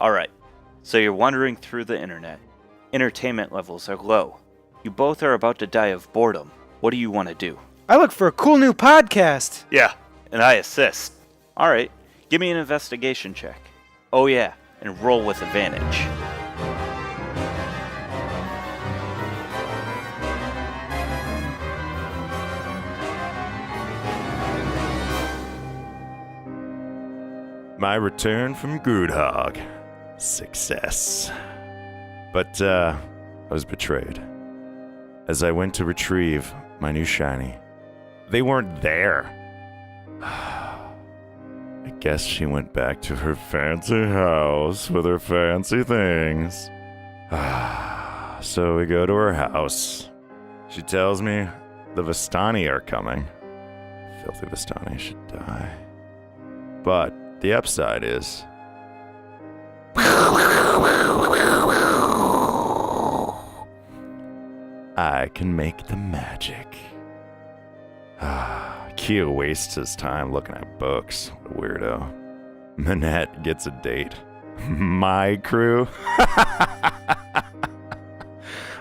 Alright, so you're wandering through the internet. Entertainment levels are low. You both are about to die of boredom. What do you want to do? I look for a cool new podcast. Yeah, and I assist. Alright, give me an investigation check. Oh yeah, and roll with advantage. My return from Groodhog. Success. But, I was betrayed. As I went to retrieve my new shiny, they weren't there. I guess she went back to her fancy house with her fancy things. So we go to her house. She tells me the Vistani are coming. Filthy Vistani should die. But the upside is I can make the magic. Keo wastes his time looking at books. What a weirdo. Manette gets a date. My crew?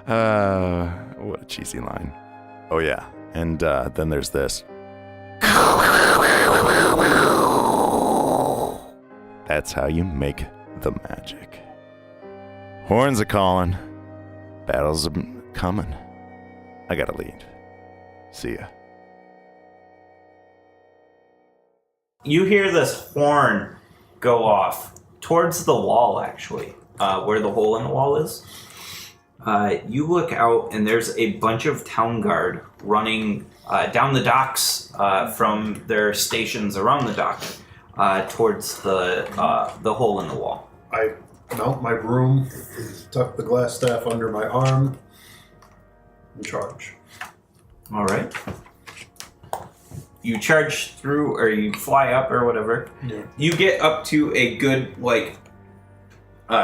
What a cheesy line. Oh yeah, and then there's this. That's how you make the magic. Horns are calling. Battles are coming. I gotta leave. See ya. You hear this horn go off towards the wall, actually, where the hole in the wall is. You look out, and there's a bunch of town guard running down the docks from their stations around the dock towards the hole in the wall. I mount my broom, tuck the glass staff under my arm, and charge. All right. You charge through, or you fly up, or whatever. Yeah. You get up to a good,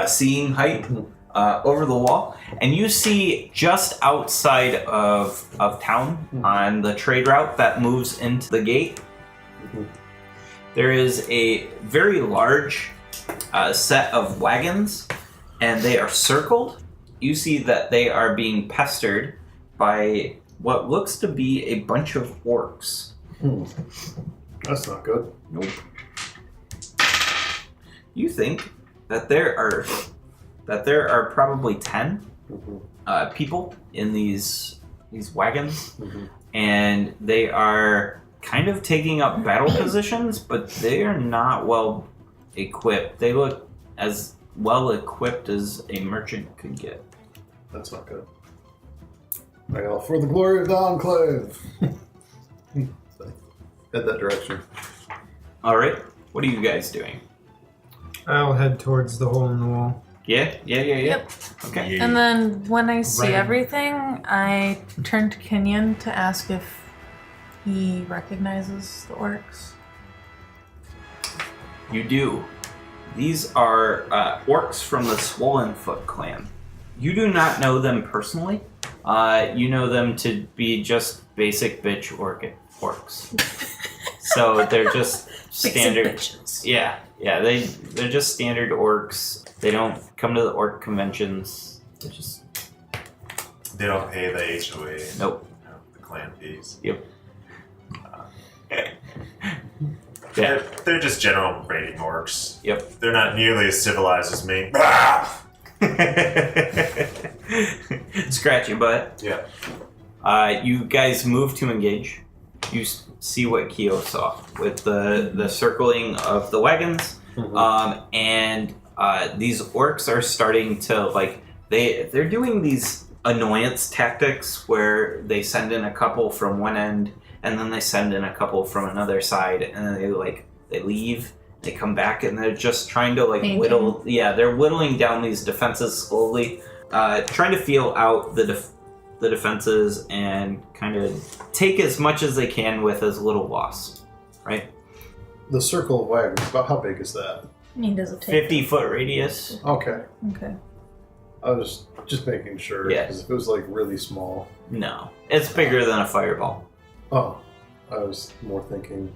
seeing height over the wall, and you see just outside of town, on the trade route that moves into the gate, there is a very large set of wagons, and they are circled. You see that they are being pestered by what looks to be a bunch of orcs. That's not good. Nope. You think that there are probably 10 people in these wagons, and they are kind of taking up battle positions, but they are not well equipped. They look as well equipped as a merchant could get. That's not good. I yell, for the glory of the Enclave! Head that direction. Alright, what are you guys doing? I'll head towards the hole in the wall. Yeah? Yep. Okay. And then when I see Right. everything, I turn to Kenyon to ask if he recognizes the orcs. You do. These are orcs from the Swollen Foot clan. You do not know them personally. You know them to be just basic bitch orcs. So they're just standard. Bitches. Yeah. They're just standard orcs. They don't come to the orc conventions. They don't pay the HOA. Nope. The clan fees. Yep. They're just general raiding orcs. Yep. They're not nearly as civilized as me. Scratch your butt. Yeah. You guys move to engage. You see what Keo saw with the circling of the wagons, and these orcs are starting to they're doing these annoyance tactics where they send in a couple from one end, and then they send in a couple from another side, and then they leave. They come back, and they're just trying to whittle. Yeah, they're whittling down these defenses slowly, trying to feel out the defenses and kind of take as much as they can with as little loss, right? The circle of wagons, about how big is that? Does it take 50-foot radius. Okay. Okay. I was just making sure, Yeah. because if it was really small. No, it's bigger than a fireball. Oh, I was more thinking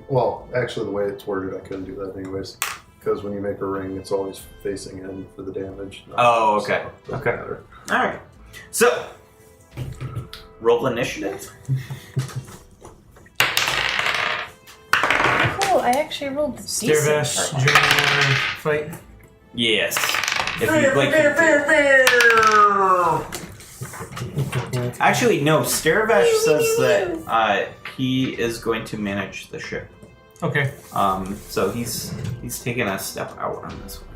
Well, actually, the way it's worded, I couldn't do that anyways. Because when you make a ring, it's always facing in for the damage. Oh, okay. So, doesn't Okay. matter. All right. So, roll initiative. Cool, I actually rolled decent. Stairvash, for join our fight. Yes. If you'd like to. Actually, no. Stairvash says that he is going to manage the ship. Okay. So he's taking a step out on this one.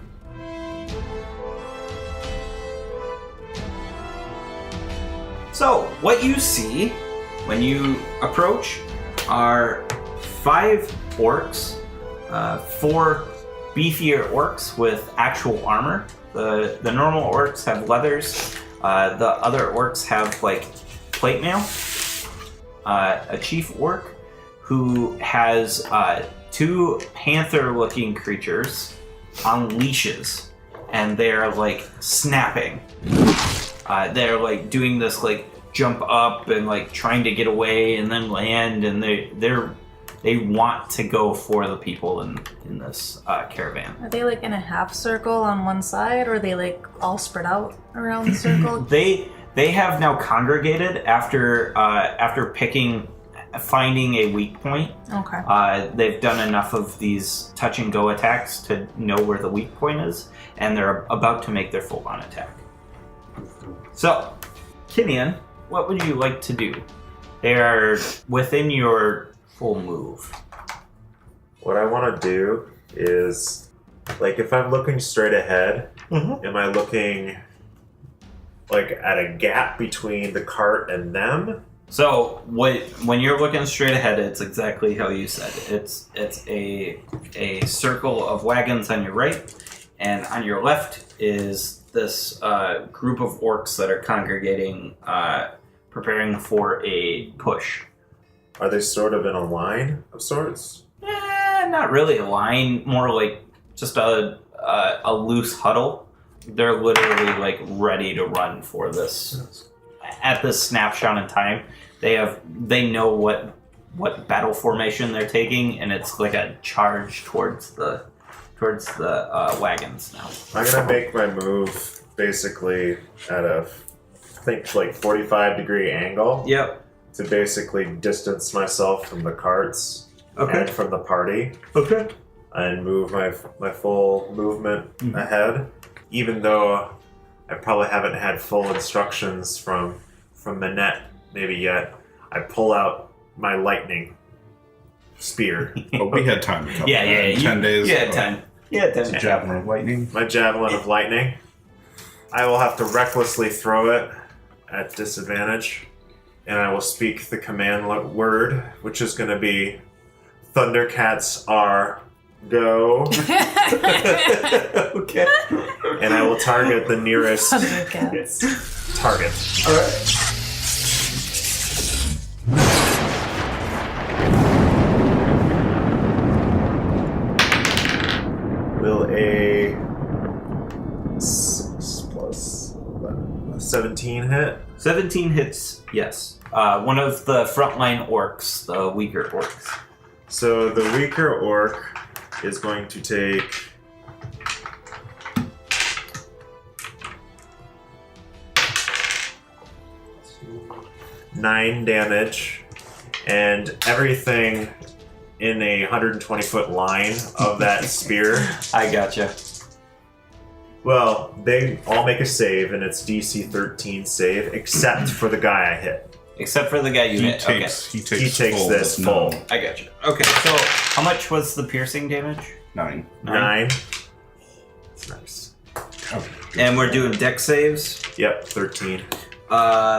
So what you see when you approach are 5 orcs, 4 beefier orcs with actual armor. The normal orcs have leathers. The other orcs have like plate mail. A chief orc who has 2 panther-looking creatures on leashes, and they're like snapping. They're like doing this like jump up and like trying to get away and then land, and they want to go for the people in this caravan. Are they like in a half circle on one side, or are they like all spread out around the circle? They have now congregated after finding a weak point. Okay. They've done enough of these touch and go attacks to know where the weak point is, and they're about to make their full on attack. So, Kinian, what would you like to do? They are within your full move. What I want to do is, like, if I'm looking straight ahead, am I looking like at a gap between the cart and them? So when you're looking straight ahead, it's exactly how you said. It's a circle of wagons on your right, and on your left is this group of orcs that are congregating, preparing for a push. Are they sort of in a line of sorts? Not really a line, more like just a loose huddle. They're literally like ready to run for this. At this snapshot in time, they know what battle formation they're taking, and it's like a charge towards the wagons now. I'm gonna make my move basically at a, I think, like 45-degree angle. Yep. To basically distance myself from the carts and from the party. Okay. And move my full movement ahead. Even though I probably haven't had full instructions from Manette maybe yet, I pull out my lightning spear. But we had time to cover Yeah. that. 10 days. Yeah, 10. Yeah, 10. It's a javelin of lightning. My javelin of lightning. I will have to recklessly throw it at disadvantage, and I will speak the command word, which is going to be Thundercats are go. Okay. And I will target the nearest Thundercats. target. All right. Will a 6 plus 11, 17 hit? 17 hits. Yes. One of the frontline orcs, the weaker orcs. So the weaker orc is going to take 9 damage, and everything in a 120-foot line of that spear. I gotcha. Well, they all make a save, and it's DC 13 save, except for the guy I hit. Except for the guy you hit. He takes this full. I gotcha. Okay, so how much was the piercing damage? 9. 9. That's nice. And we're doing deck saves. Yep, 13.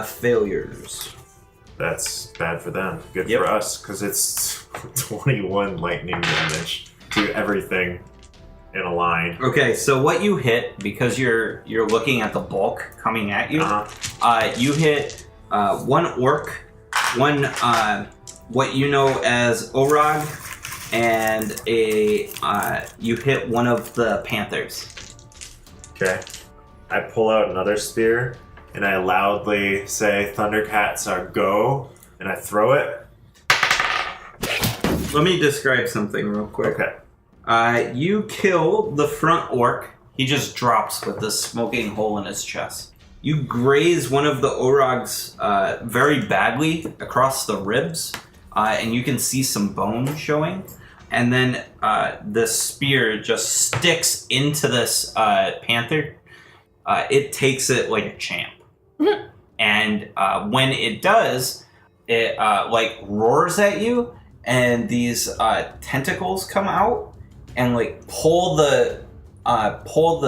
Failures. That's bad for them. Good Yep. for us, because it's 21 lightning damage to everything in a line. Okay, so what you hit, because you're looking at the bulk coming at you, you hit one orc, one what you know as Orog, and you hit one of the panthers. Okay. I pull out another spear, and I loudly say, Thundercats are go, and I throw it. let me describe something real quick. Okay. You kill the front orc. He just drops with this smoking hole in his chest. You graze one of the Orogs very badly across the ribs, and you can see some bone showing. And then the spear just sticks into this panther. It takes it like a champ. And when it does, it like roars at you, and these tentacles come out and like pull the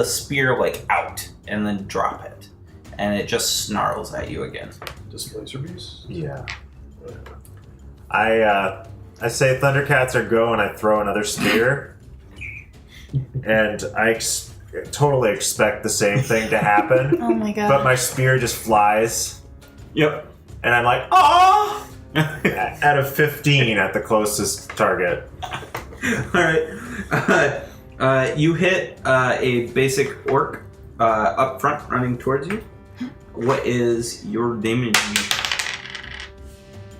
spear like out and then drop it. And it just snarls at you again. Displacer beast? Yeah. I say Thundercats are go, and I throw another spear. And I totally expect the same thing to happen. Oh my god. But my spear just flies. Yep. And I'm like, oh! Out of 15 at the closest target. Alright. You hit a basic orc up front running towards you. What is your damage?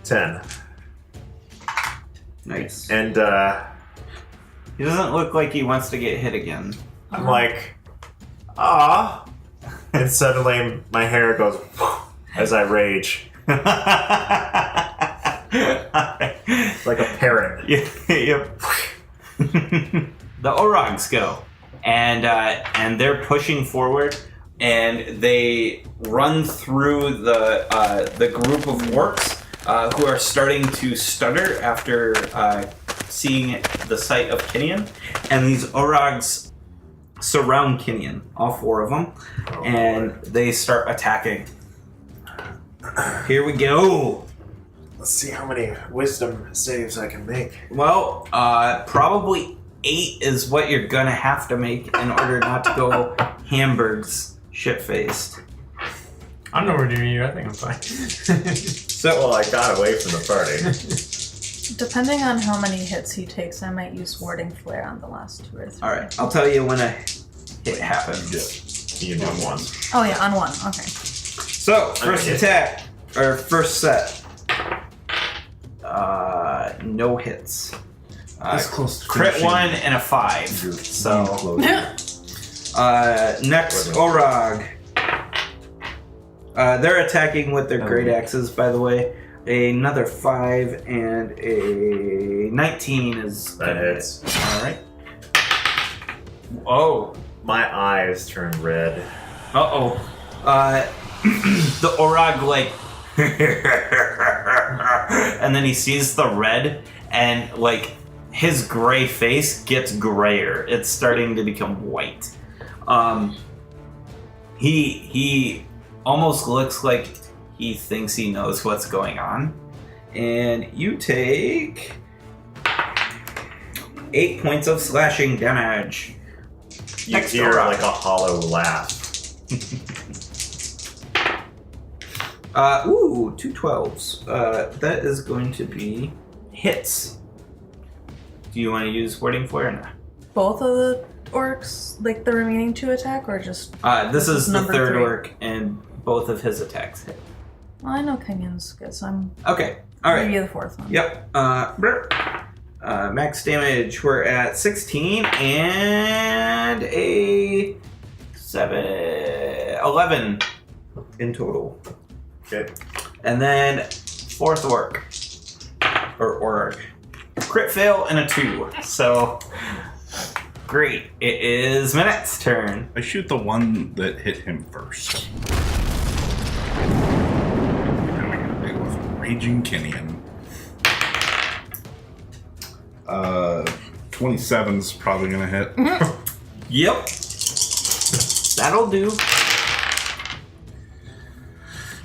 10. Nice. And He doesn't look like he wants to get hit again. I'm like, ah. And suddenly my hair goes as I rage. Like a parrot. Yep. The Orogs go, and they're pushing forward, and they run through the group of orcs who are starting to stutter after seeing the sight of Kinian, and these Orogs surround Kinian, all 4 of them, and they start attacking. Here we go. Let's see how many wisdom saves I can make. Well, probably 8 is what you're gonna have to make in order not to go Hamburg's shit-faced. I'm nowhere near you. I think I'm fine. Well, I got away from the party. Depending on how many hits he takes, I might use Warding Flare on the last 2 or 3. Alright, I'll tell you when a hit happens. You do one. Oh yeah, on 1. Okay. So, first attack, or first set. No hits. That's close to Crit finishing. 1 and a 5. So, next, Orog. They're attacking with their great axes, by the way. Another 5 and a 19 is That hits. Alright. Oh. My eyes turn red. Uh-oh. The Orog, like... and then he sees the red, and, like, his gray face gets grayer. It's starting to become white. He almost looks like he thinks he knows what's going on. And you take 8 points of slashing damage. You Next hear Orog. like a hollow laugh. 2 12s. That is going to be hits. Do you want to use Warding Flare or not? Both of the orcs, like the remaining 2 attack, or just... This is the number 3rd 3? orc, and both of his attacks hit. Well, I know Kenyon's good, so I'm... Okay, alright. Maybe the 4th one. Yep. Max damage, we're at 16, and a 11 in total. Okay. And then 4th orc. Or orc. Crit fail and a 2. So, great. It is Minette's turn. I shoot the one that hit him first. It was Raging Kinian. 27's probably gonna hit. Yep. That'll do.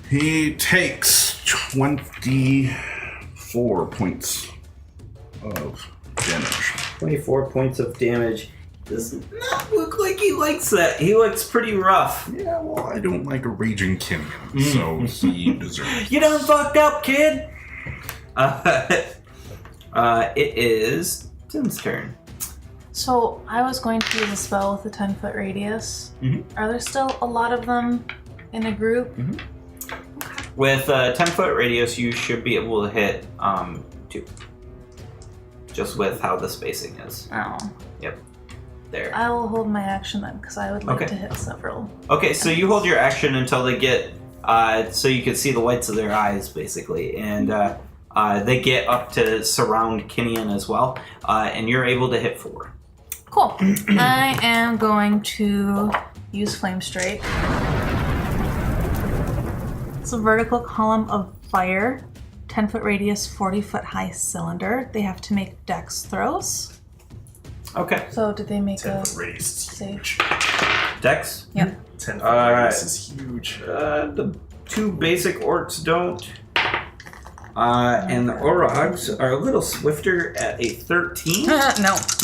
He takes 24 points of damage. 24 points of damage. Does not look like he likes that. He looks pretty rough. Yeah, well, I don't like a Raging Kinian, so he deserves. You done fucked up, kid! It is Tim's turn. So, I was going to use a spell with a 10-foot radius. Mhm. Are there still a lot of them in a group? With a 10-foot radius, you should be able to hit 2. just with how the spacing is. Oh. There. I will hold my action then, because I would like Okay. to hit several. Okay, so you hold your action until they get, so you can see the whites of their eyes, basically, and they get up to surround Kinian as well, and you're able to hit 4. Cool. I am going to use Flame Strike. It's a vertical column of fire, 10-foot radius, 40-foot high cylinder. They have to make dex throws. Okay. So did they make a 10-foot radius is save? huge. Dex? Yep. 10-foot Alright. radius is huge. The 2 basic orcs don't. And the Orogs are a little swifter at a 13. No.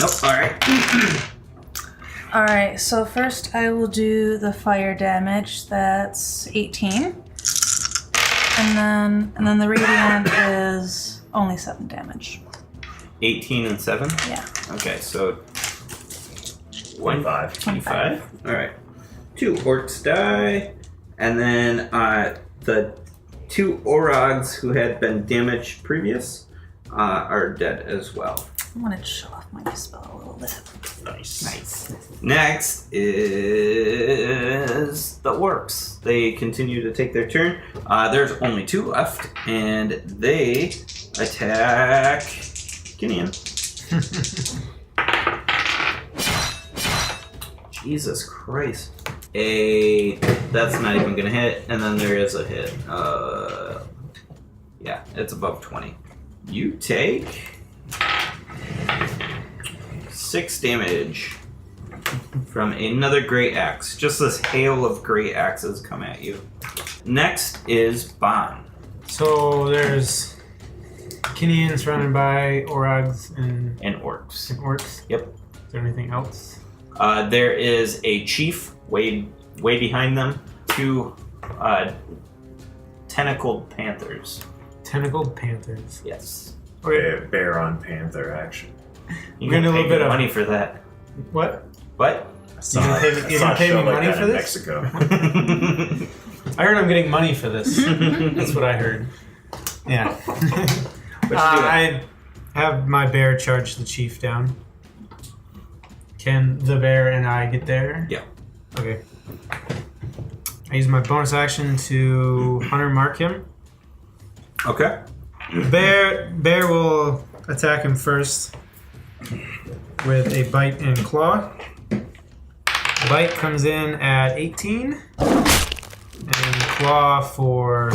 Nope, alright. Alright, so first I will do the fire damage. That's 18. And then the radiant is only 7 damage. 18 and 7? Yeah. Okay, so 25. 25. Alright. 2 orcs die. And then the 2 Orogs who had been damaged previous are dead as well. I wanted to show off my spell a little bit. Nice. Next is the orcs. They continue to take their turn. There's only 2 left, and they attack Kinian. Jesus Christ. That's not even gonna hit, and then there is a hit. Yeah, it's above 20. You take 6 damage from another great axe. Just this hail of great axes come at you. Next is Bon. So there's Kinian surrounded by Orogs and Orcs. orcs. Yep. Is there anything else? There is a chief way behind them. 2 tentacled panthers. Tentacled panthers. Yes. Okay. Bear on panther action. You We're can gonna do a pay little bit good of- money for that. What? What? I saw, gonna pay me- I you saw gonna a pay show me like money that for in this? Mexico. I heard I'm getting money for this. That's what I heard. Yeah. What you doing? I have my bear charge the chief down. Can the bear and I get there? Yeah. Okay. I use my bonus action to hunter mark him. Okay. Bear will attack him first with a bite and claw. Bite comes in at 18 and claw for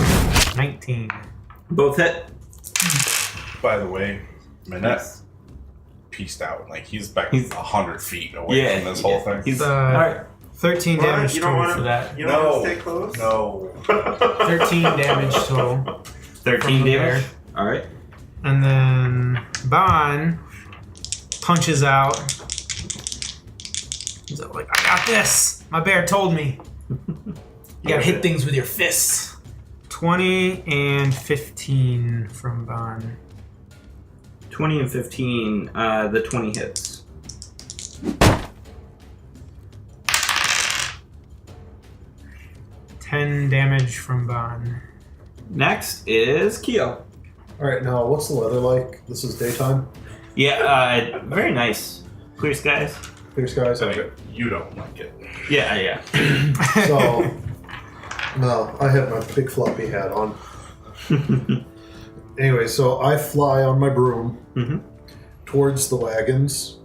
19. Both hit. By the way, Manette Yes. pieced out. Like he's back He's- 100 feet away Yeah. from this whole thing. He's Alright. 13 What? damage You don't total wanna- for that. You don't No. want to stay close? No. 13 damage total. 13 From the damage. bear. Alright. And then Bon punches out. He's like, I got this. My bear told me. You gotta hit things with your fists. 20 and 15 from Bon. 20 and 15. The 20 hits. Ten damage from Bon. Next is Keo. Alright, now what's the weather like? This is daytime? Yeah, very nice. Clear skies. Clear skies? So Okay. you don't like it. Yeah, yeah. So, no, I have my big floppy hat on. Anyway, so I fly on my broom Mhm. towards the wagons,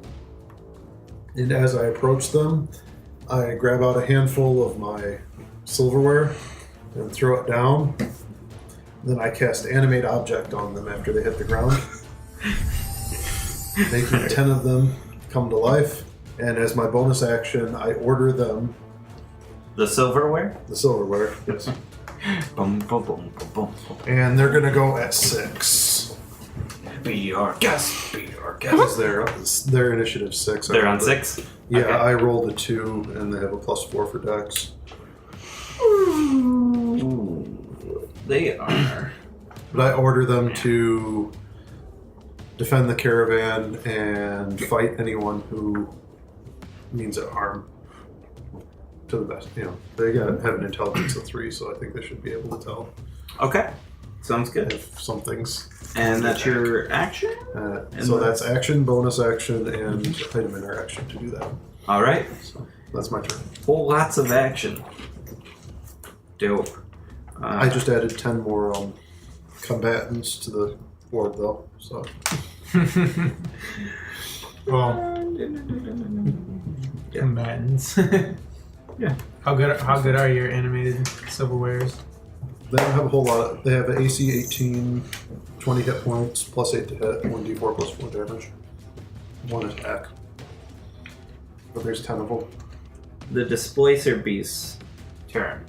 and as I approach them, I grab out a handful of my silverware and throw it down. Then I cast Animate Object on them after they hit the ground, making 10 of them come to life. And as my bonus action, I order them, The silverware. the silverware, yes, Boom, boom, boom, boom, boom. and they're gonna go at 6. Be our guest. Be our Because guest. their initiative 6. I They're on rolled it. 6. Yeah, Okay. I rolled a 2, and they have a +4 for dex. Ooh, they are. But I order them to defend the caravan and fight anyone who means it harm. To the best, they have an intelligence of 3, so I think they should be able to tell. Okay. Sounds good. If some things. And that's your action? So that's action, bonus action, and item interaction to do that. All right. So that's my turn. Whole lots of action. Dope. I just added 10 more combatants to the board, though. So Well, combatants. Yeah. How good are your animated silverwares? they don't have a whole lot. They have an AC 18, 20 hit points, plus 8 to hit, 1d4 plus 4 damage, 1 attack. But there's 10 of them. The Displacer Beast's turn.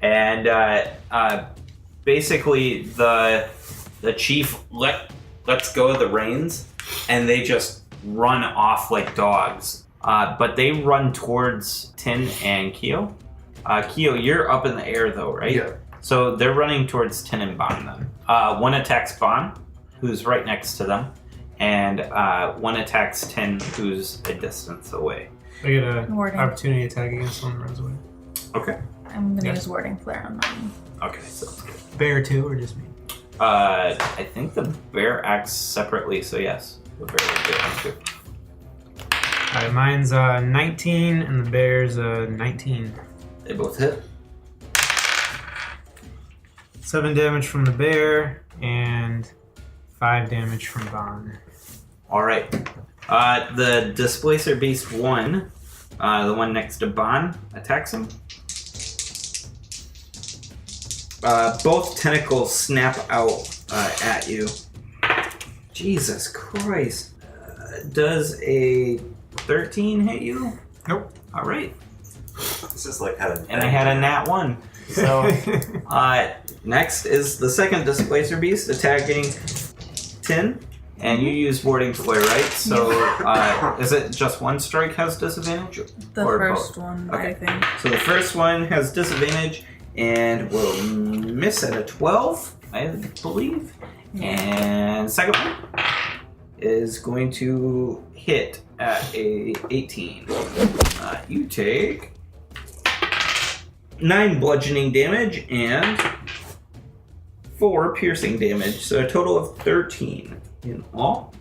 And basically the chief lets go of the reins, and they just run off like dogs. But they run towards Tin and Keo. Keo, you're up in the air though, right? Yeah. So they're running towards Tin and Bon then. One attacks Bon, who's right next to them, and one attacks Tin, who's a distance away. I get an Warding. opportunity attack against someone who runs away. Okay. I'm gonna Yeah. use Warding Flare on mine. Okay, sounds good. Bear too, or just me? I think the bear acts separately, so yes. The bear will do it too. Alright, mine's 19 and the bear's 19. They both hit. 7 damage from the bear and 5 damage from Bon. Alright. The Displacer Beast 1, the one next to Bon, attacks him. Both tentacles snap out at you. Jesus Christ. Does a 13 hit you? Nope. Alright. This is like having. And I had a nat 1. So, next is the second Displacer Beast attacking Tin. And you use Warding Flare, right? So, is it just one strike has disadvantage? The or first both? one, Okay. I think. So the first one has disadvantage and will miss at a 12, I believe. And second one is going to hit at a 18. You take 9 bludgeoning damage and 4 piercing damage, so a total of 13 in all.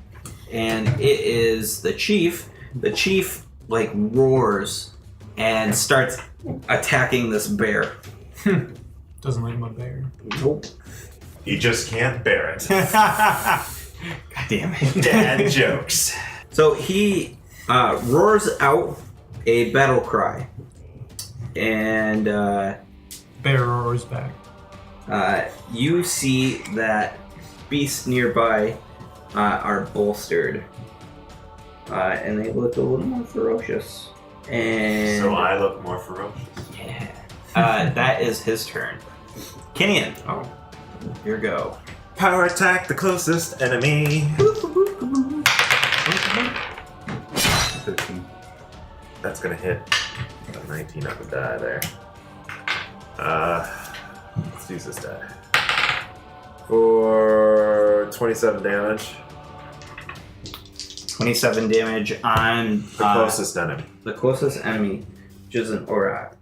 And it is the chief. The chief like roars and starts attacking this bear. Doesn't like my bear. Nope. He just can't bear it. God damn it. Dad jokes. So he roars out a battle cry. And Bear roars back. you see that beasts nearby are bolstered. And they look a little more ferocious. And So I look more ferocious. yeah. That is his turn. Kenyon. Oh, here go. Power attack the closest enemy. 13. That's gonna hit. Got 19 on the die there. Let's use this die. For 27 damage. 27 damage on The closest enemy. the closest enemy, which is an Aurak.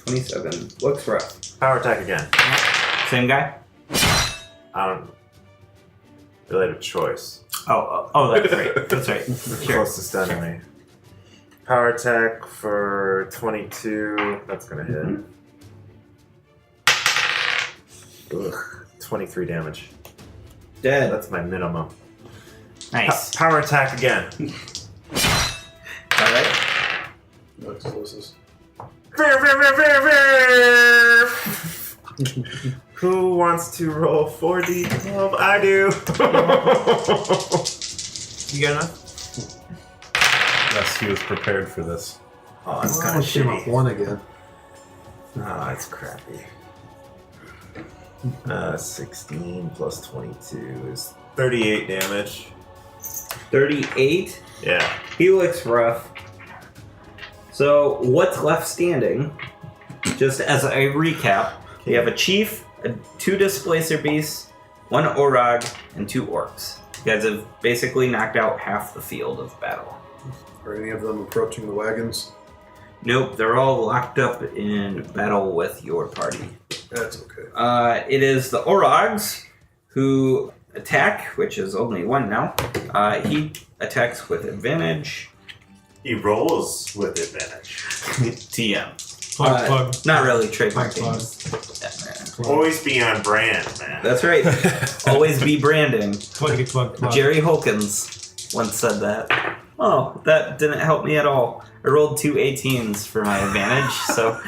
27. Looks rough. Power attack again. Same guy? I don't really have a choice. Oh, that's right. That's right. The Sure. closest enemy. Power attack for 22. That's gonna hit. Ugh, 23 damage. Dead. That's my minimum. Nice. Power attack again. All right. That's closest. Who wants to roll 4d12? I do. You got enough? Yes, he was prepared for this. Oh, it's Oh, kind of it came up shitty. 1 again. Oh, it's crappy. 16 plus 22 is 38 damage. 38. Yeah. He looks rough. So, what's left standing? Just as a recap, we have a chief, 2 displacer beasts, 1 Orag, and 2 orcs. You guys have basically knocked out half the field of battle. Are any of them approaching the wagons? Nope, they're all locked up in battle with your party. That's okay. It is the Orogs who attack, which is only one now. He attacks with advantage. He rolls with advantage. TM. Plug. Not really trademark Plug. games. Always be on brand, man. That's right. Always be branding. Plug. Jerry Holkins once said that. Oh, that didn't help me at all. I rolled 2 18s for my advantage, so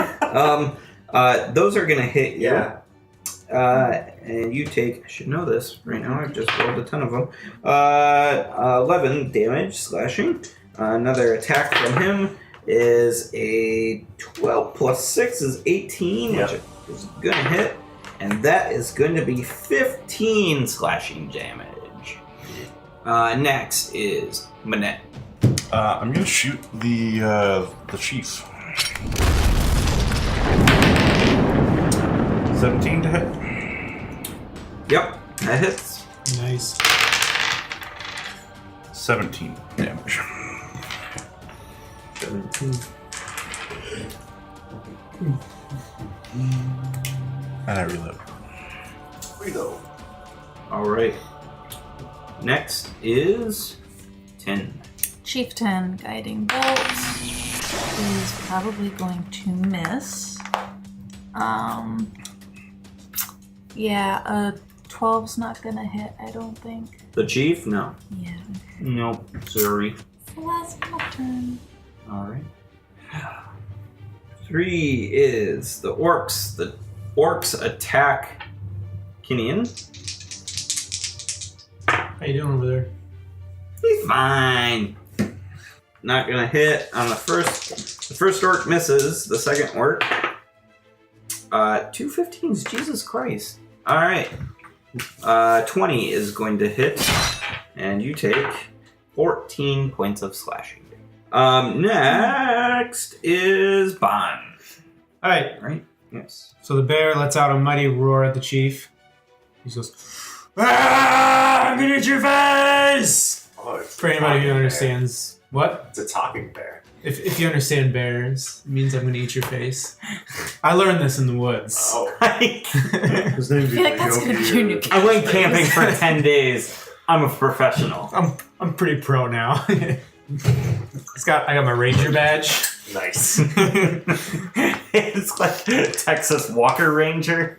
those are gonna hit you. Yeah. And you take, I should know this right now, I've just rolled a ton of them. 11 damage, slashing. Another attack from him is a 12 plus 6 is 18, Yep. which is gonna hit. And that is going to be 15 slashing damage. Next is Manette. I'm gonna shoot the chief. 17 to hit. Yep, that hits. Nice. 17 damage. 17. And I reload. Reload. Alright. Next is 10. Chieftain guiding bolt is probably going to miss. Yeah, a 12's not gonna hit, I don't think. The chief? No. Yeah. Nope. Sorry. So that's my turn. Alright. 3 is the orcs. The orcs attack Kinian. How you doing over there? He's fine. Not gonna hit on the first. The first orc misses. The second orc. 2 15s. Jesus Christ. Alright. 20 is going to hit. And you take 14 points of slashing. Next is Bond. Alright, Right? Yes. so the bear lets out a mighty roar at the chief. He goes, "Ah, I'm gonna eat your face!" Oh, it's For a anybody talking who bear. understands. What? It's a talking bear. If you understand bears, it means I'm gonna eat your face. I learned this in the woods. Oh. His name's I feel like that's gonna be your new I went camping for 10 days. I'm a professional. I'm pretty pro now. I got my ranger badge. Nice. It's like Texas Walker Ranger.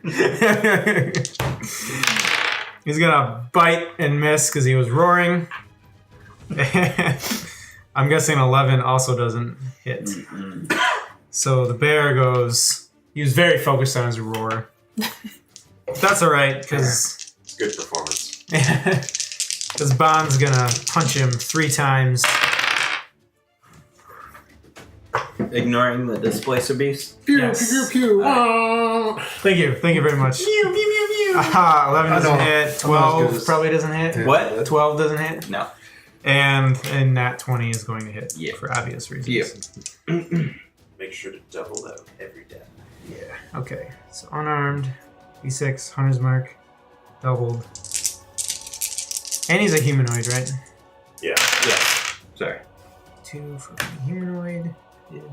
He's gonna bite and miss because he was roaring. I'm guessing 11 also doesn't hit. So the bear goes. He was very focused on his roar. That's all right because It's good performance. this Bond's gonna punch him 3 times. Ignoring the displacer beast. Pew, Yes. pew, pew, pew. Thank you very much. Aha, 11 I doesn't know. hit. I'm not as 12 good as- probably doesn't hit. What? 12 doesn't hit. No. And nat 20 is going to hit Yeah. for obvious reasons. Make sure to double that every day. Okay, so unarmed, D6, Hunter's Mark, doubled. And he's a humanoid, right? Yeah. Yes. Sorry. 2 for the humanoid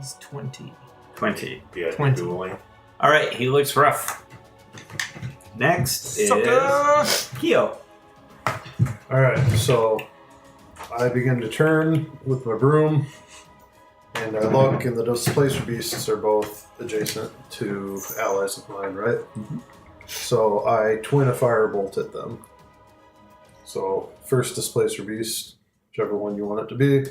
is 20. 20. Yeah. 20. Dueling. Alright, he looks rough. Next is Sucker! Kyo. Alright, so I begin to turn with my broom, and I look, and the displacer beasts are both adjacent to allies of mine, right? So I twin a firebolt at them. So first displacer beast, whichever one you want it to be,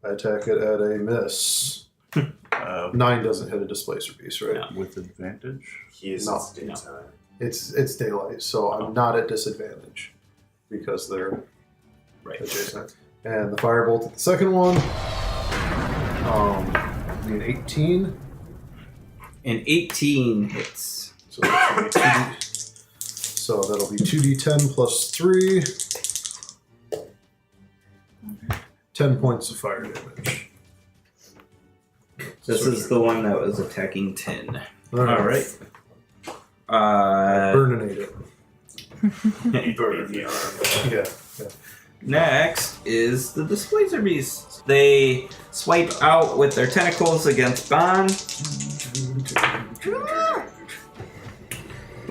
I attack it at a miss. 9 doesn't hit a displacer beast, right? No. With advantage? He is No. daytime. It's daylight, so I'm not at disadvantage because they're Right. adjacent. And the firebolt at the second one, an 18. An 18 hits. So that'll be 2d10 plus 3. 10 points of fire damage. This is the one that was attacking 10. Alright. Alright. Burninate it. He burned the arm. Yeah. Next is the displacer beasts. They swipe out with their tentacles against Bond.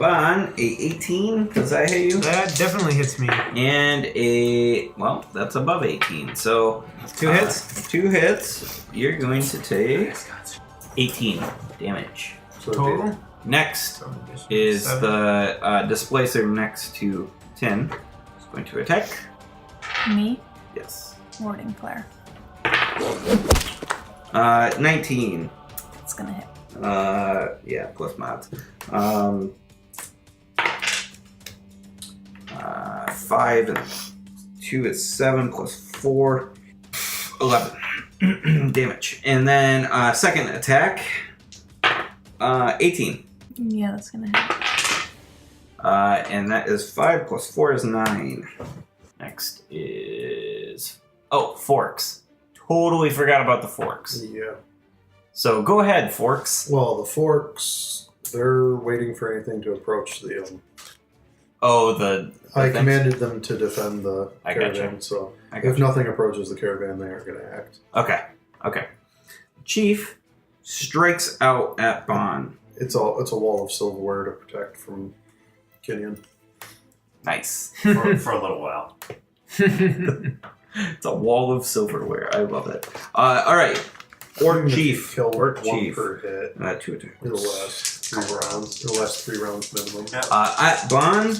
Bon, a 18. Does that hit you? That definitely hits me. And well, that's above 18. So 2 hits. 2 hits. You're going to take 18 damage. So Total. Next is 7. the displacer next to 10. It's going to attack. Me, Yes. warding flare. 19. It's gonna hit. Yeah, plus mods. 5 and 2 is 7 plus 4. 11 damage. And then second attack. 18. Yeah, that's gonna hit. And that is 5 plus 4 is 9. Next is forks. Totally forgot about the forks. Yeah. So go ahead, forks. Well, the forks, they're waiting for anything to approach the. I things? commanded them to defend the I caravan, gotcha. so I if gotcha. nothing approaches the caravan, they aren't going to act. Okay. Chief strikes out at Bon. It's a wall of silverware to protect from Kenyon. Nice. for a little while. It's a wall of silverware. I love it. All right. Orc Even if you Chief. kill Orc one Chief. per hit. 2 attacks. It'll last 3 rounds. It'll last 3 rounds minimum. At Bon,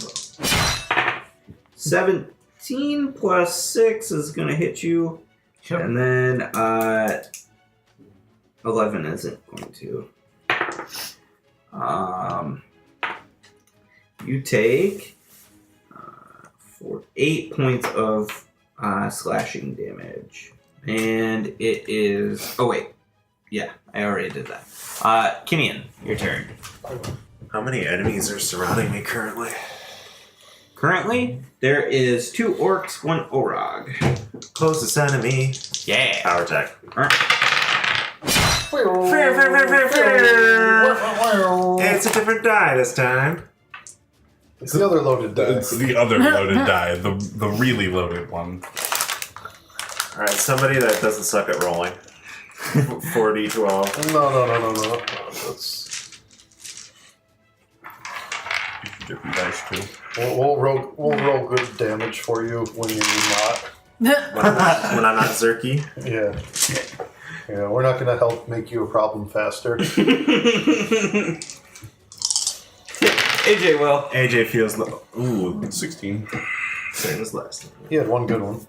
17 plus 6 is going to hit you. Yep. And then 11 isn't going to. You take 8 points of slashing damage. And it is... Oh, wait. Yeah, I already did that. Kinian, your turn. How many enemies are surrounding me currently? Currently, there is 2 orcs, 1 orog. Closest enemy. Yeah. Power attack. It's a different die this time. It's the other loaded die. It's the other loaded die, the really loaded one. Alright, somebody that doesn't suck at rolling. 4d12. No. That's... Different dice too. We'll roll good damage for you when you're not. When I'm not Zerky. Yeah. Yeah, we're not going to help make you a problem faster. AJ will. AJ feels ooh, 16. same as last time. He had one good one.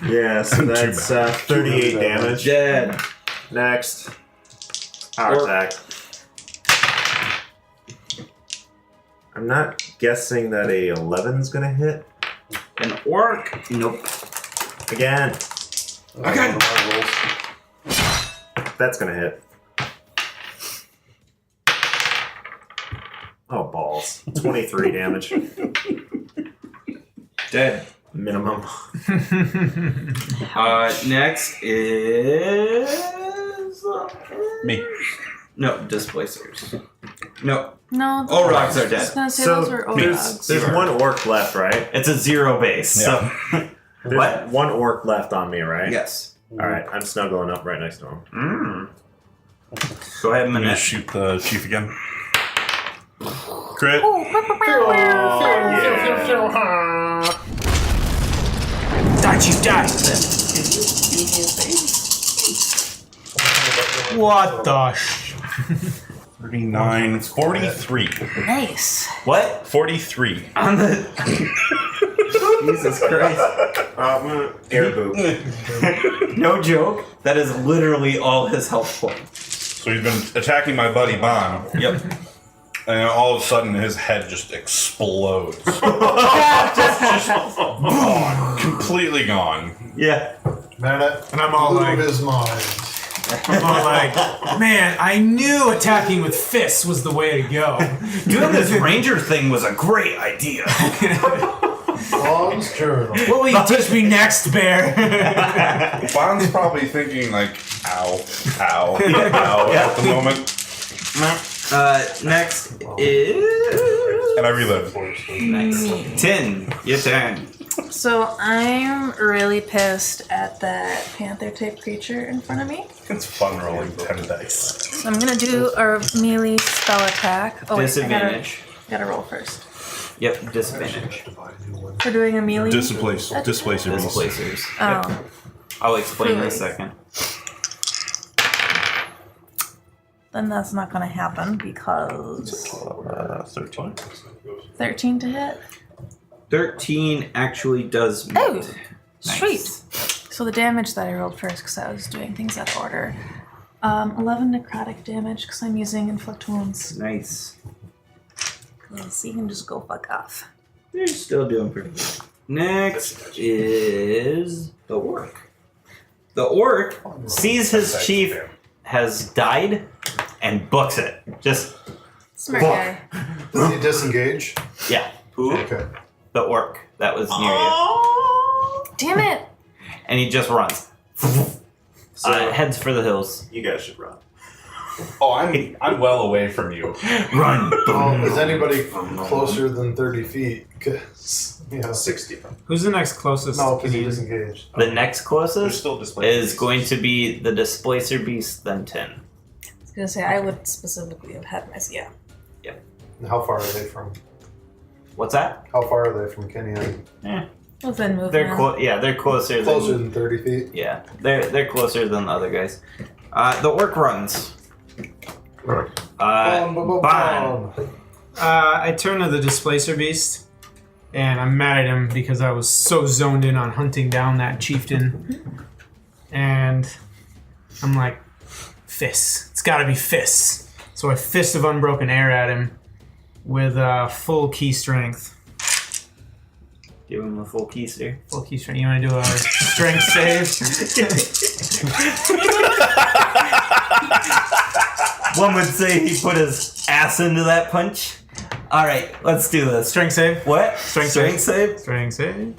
Yeah, so that's 38 damage. Dead. Next. Power Orc. attack. I'm not guessing that a 11's gonna hit. An orc? Nope. Again. Okay. That's gonna hit. Oh, balls. 23 damage. Dead. Minimum. Next is... Me. No, displacers. No. No. Orogs are I was dead. gonna say So those were Orogs. there's one orc left, right? It's a 0 base. Yeah. So. There's What? one orc left on me, right? Yes. Alright, I'm snuggling up right next to him. Go ahead, I'm gonna Manette. shoot the chief again. Crit. Die, Chief, die! What the 39, 43. Nice. What? 43. On the... Jesus Christ. Air boot. No joke. That is literally all his health points. So he's been attacking my buddy Bon, Yep. and all of a sudden his head just explodes. Gone. Completely gone. Yeah. Manette And I'm all blew like- his mind. I'm all like, man, I knew attacking with fists was the way to go. Doing this ranger thing was a great idea. Bon's journal. What will you teach me next, Bear? Bon's probably thinking like, ow, ow, ow at the moment. Next is... And I relive. Nice. 10. Your turn. So I'm really pissed at that panther-type creature in front of me. It's fun rolling 10 dice. So I'm gonna do a melee spell attack. Oh, wait, Disadvantage. Gotta roll first. Yep, disadvantage. For doing a melee? Displacer beast. Displacers. Oh. Yep. I'll explain in a Really? second. Then that's not gonna happen because 13. 13 to hit. 13 actually does meet. Oh, Nice. sweet. So the damage that I rolled first, because I was doing things out of order. 11 necrotic damage, because I'm using inflict wounds. Nice. So you can just go fuck off. You're still doing pretty good. Next is the orc. The orc sees his chief has died and books it. Just, Smart guy. Does he disengage? yeah. Who? Okay. The orc that was near Damn it! you. And he just runs. Heads for the hills. You guys should run. Oh, I'm well away from you. Run. Is anybody closer than 30 feet? 'Cause, you know, 60. Who's the next closest? no, because he Canadian? disengaged. The next There's closest still displaced is beasts. going to be the Displacer Beast, then 10. I was gonna say, I would specifically have had my. Yeah. And how far are they from? What's that? How far are they from Kenyon? Within movement. They're they're closer Closer than than 30 feet. yeah. They're closer than the other guys. The orc runs. Bond. I turn to the Displacer Beast, and I'm mad at him because I was so zoned in on hunting down that chieftain. And I'm like, fists. It's gotta be fists. So I Fist of Unbroken Air at him with full key strength. Give him a full keister. Full key strength. You wanna do a strength save? One would say he put his ass into that punch. All right, let's do this. Strength save? What? Strength save? Strength save.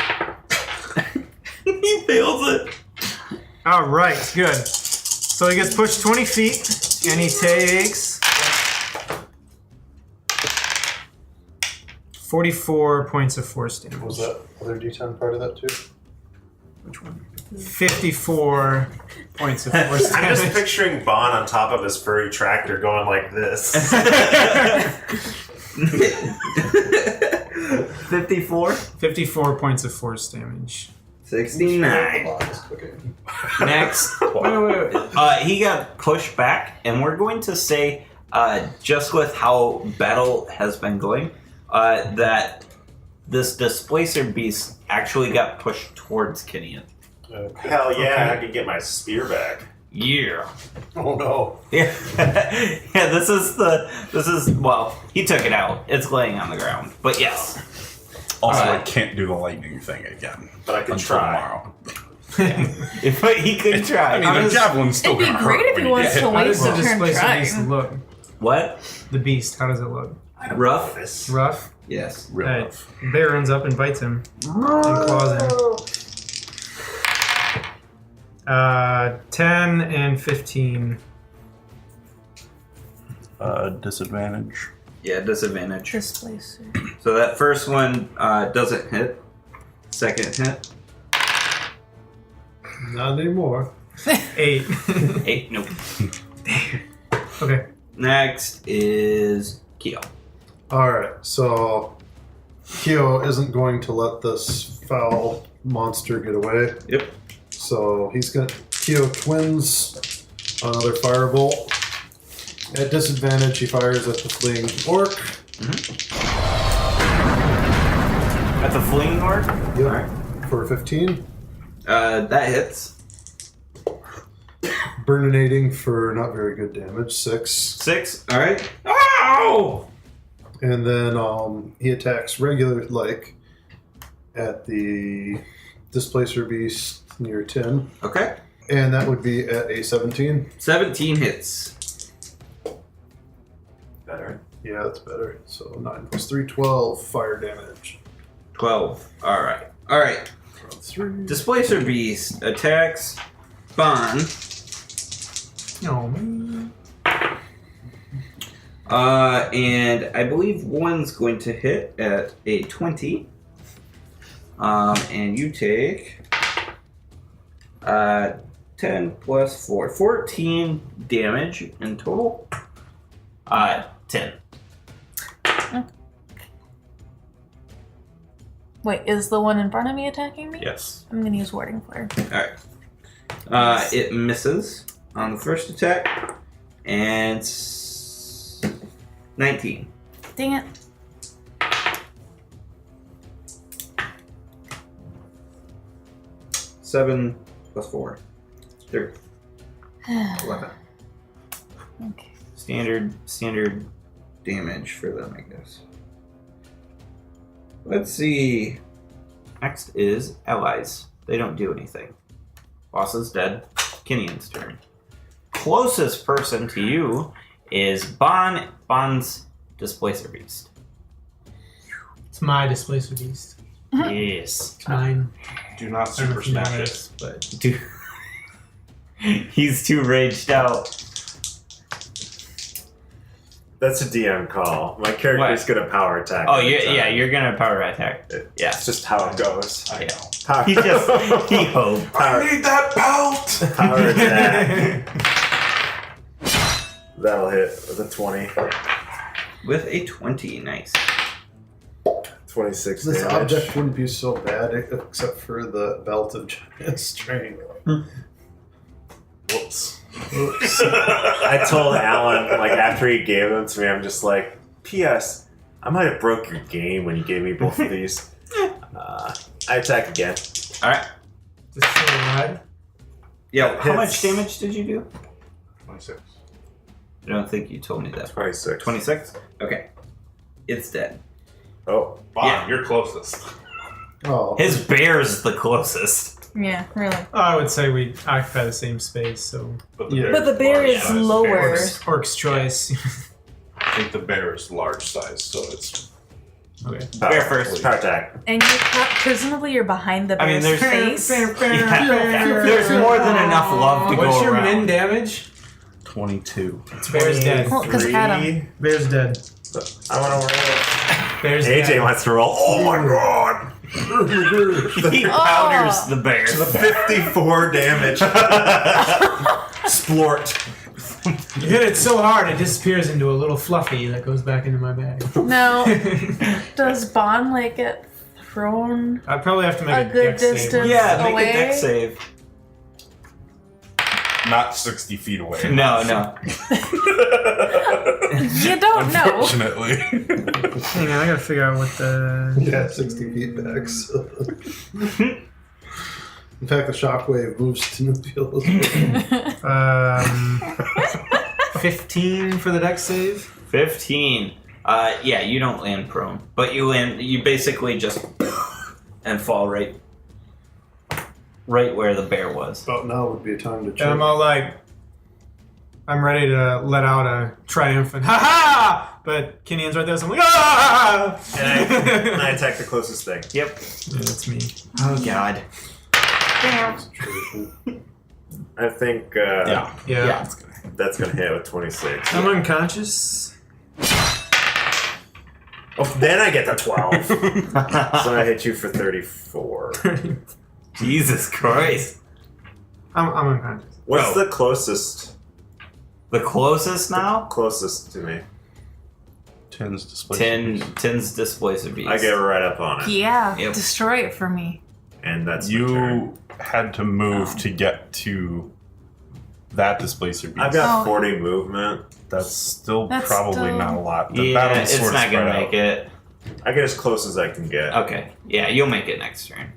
He fails it. Alright, good. So he gets pushed 20 feet, and he takes 44 points of force damage. Was that other D10 part of that too? 54 points of force I'm just damage. picturing Bon on top of his furry tractor going like this. 54? 54 points of force damage. 69. Okay. Next. Wait. He got pushed back, and we're going to say, just with how battle has been going, that this Displacer Beast actually got pushed towards Kenyon. Hell yeah, I could get my spear back. Yeah. Oh no. Yeah. Yeah, this is well, he took it out. It's laying on the ground. But yes. Also, I can't do the lightning thing again. But I can until try. tomorrow. If he could try. I mean, the javelin's still It'd be gonna great hurt if when he you wants get to hit. How wait does the his turn Displacer Beast trying. look? What? The beast, how does it look? Rough? Rough? Yes. Real Alright. rough. Bear runs up and bites him. And claws him. 10 and 15. Disadvantage. Yeah, disadvantage. Displacer. So that first one doesn't hit. Second hit. Not anymore. 8. 8. Nope. Okay. Next is Keo. Alright, so Keo isn't going to let this foul monster get away. Yep. So Keo twins another firebolt. At disadvantage, he fires at the fleeing orc. At the fleeing orc? Yep. Alright. For 15. That hits. Burninating for not very good damage, 6. 6. Alright. Ow! And then he attacks regular at the Displacer Beast near 10. Okay. And that would be at a 17. 17 hits. Better. Yeah, that's better. So 9 plus 3, 12 fire damage. 12. Alright. Alright. 3. Displacer Beast attacks Bond. Oh, man. And I believe one's going to hit at a 20. And you take 10 plus 4. 14 damage in total. 10. Wait, is the one in front of me attacking me? Yes. I'm gonna use Warding Flare. Alright. It misses on the first attack. And 19. Dang it. Seven plus 4. 11. Okay. Standard damage for them, I guess. Let's see. Next is allies. They don't do anything. Boss is dead. Kinian's turn. Closest person to you is Bond's Displacer Beast. It's my Displacer Beast. Yes. It's mine. Do not I don't know super if you know smash it. this, but Dude. He's too raged out. That's a DM call. My character's gonna power attack. Oh, every time. you're gonna power attack. Yeah. It's just how it goes. I Yeah. know. Power, He hoped. power, I need that belt! power attack. That'll hit with a 20. With a 20, nice. 26 This damage. object wouldn't be so bad except for the belt of giant strength. Whoops. I told Alan, like, after he gave them to me, I'm just like, P.S. I might have broke your game when you gave me both of these. I attack again. Alright. just so right. Yeah, how much Hits. damage did you do? 26. I don't think you told me that. 26. 26? Okay. It's dead. Oh, Bond, Yeah. you're closest. Oh, His bear's the closest. Yeah, really. I would say we occupy the same space, so But the Yeah. bear But the bear large is size. lower. Orc's choice. I think the bear is large size, so it's Okay. Bear first. Power attack. And presumably you're behind the I mean, bear's there's- face. Yeah, there's more than enough love to What's go your around. min damage? 22. Bear's dead. Well, 'cause Adam. Bear's dead. I want to roll. Bear's AJ dead. wants to roll. Oh my god! He powders the bear. 54 damage. Splort. You hit it so hard it disappears into a little fluffy that goes back into my bag. Now, does Bond like get thrown? I'd probably have to make A a good dex save. distance. Yeah, make Away? a dex save. Not 60 feet away. No, no. You don't know. Unfortunately. Hang on, I gotta figure out what the. yeah, 60 feet back. So. In fact, the shockwave moves to Nubile as well. 15 for the dex save. 15. Yeah, you don't land prone, but you basically just and fall right where the bear was. About now would be a time to And check. I'm all like, I'm ready to let out a triumphant ha ha! But Kinian's right there, so I'm like, ah! And I attack the closest thing. Yep. Yeah, that's me. Oh god. I think Yeah. Yeah. that's going to hit with 26. I'm unconscious. Oh, then I get the 12. So I hit you for 34. Jesus Christ. I'm unconscious. What's Oh. the closest? The closest now? Closest to me. 10's display. 10's Displacer Beast. I get right up on it. Yeah, Yep. destroy it for me. And that's my turn. You had to move to get to that displacer beast. I've got Oh. 40 movement. That's still That's probably still- not a lot. The Yeah, battle's it's sort of not gonna spread make out. it. I get as close as I can get. Okay. Yeah, you'll make it next turn.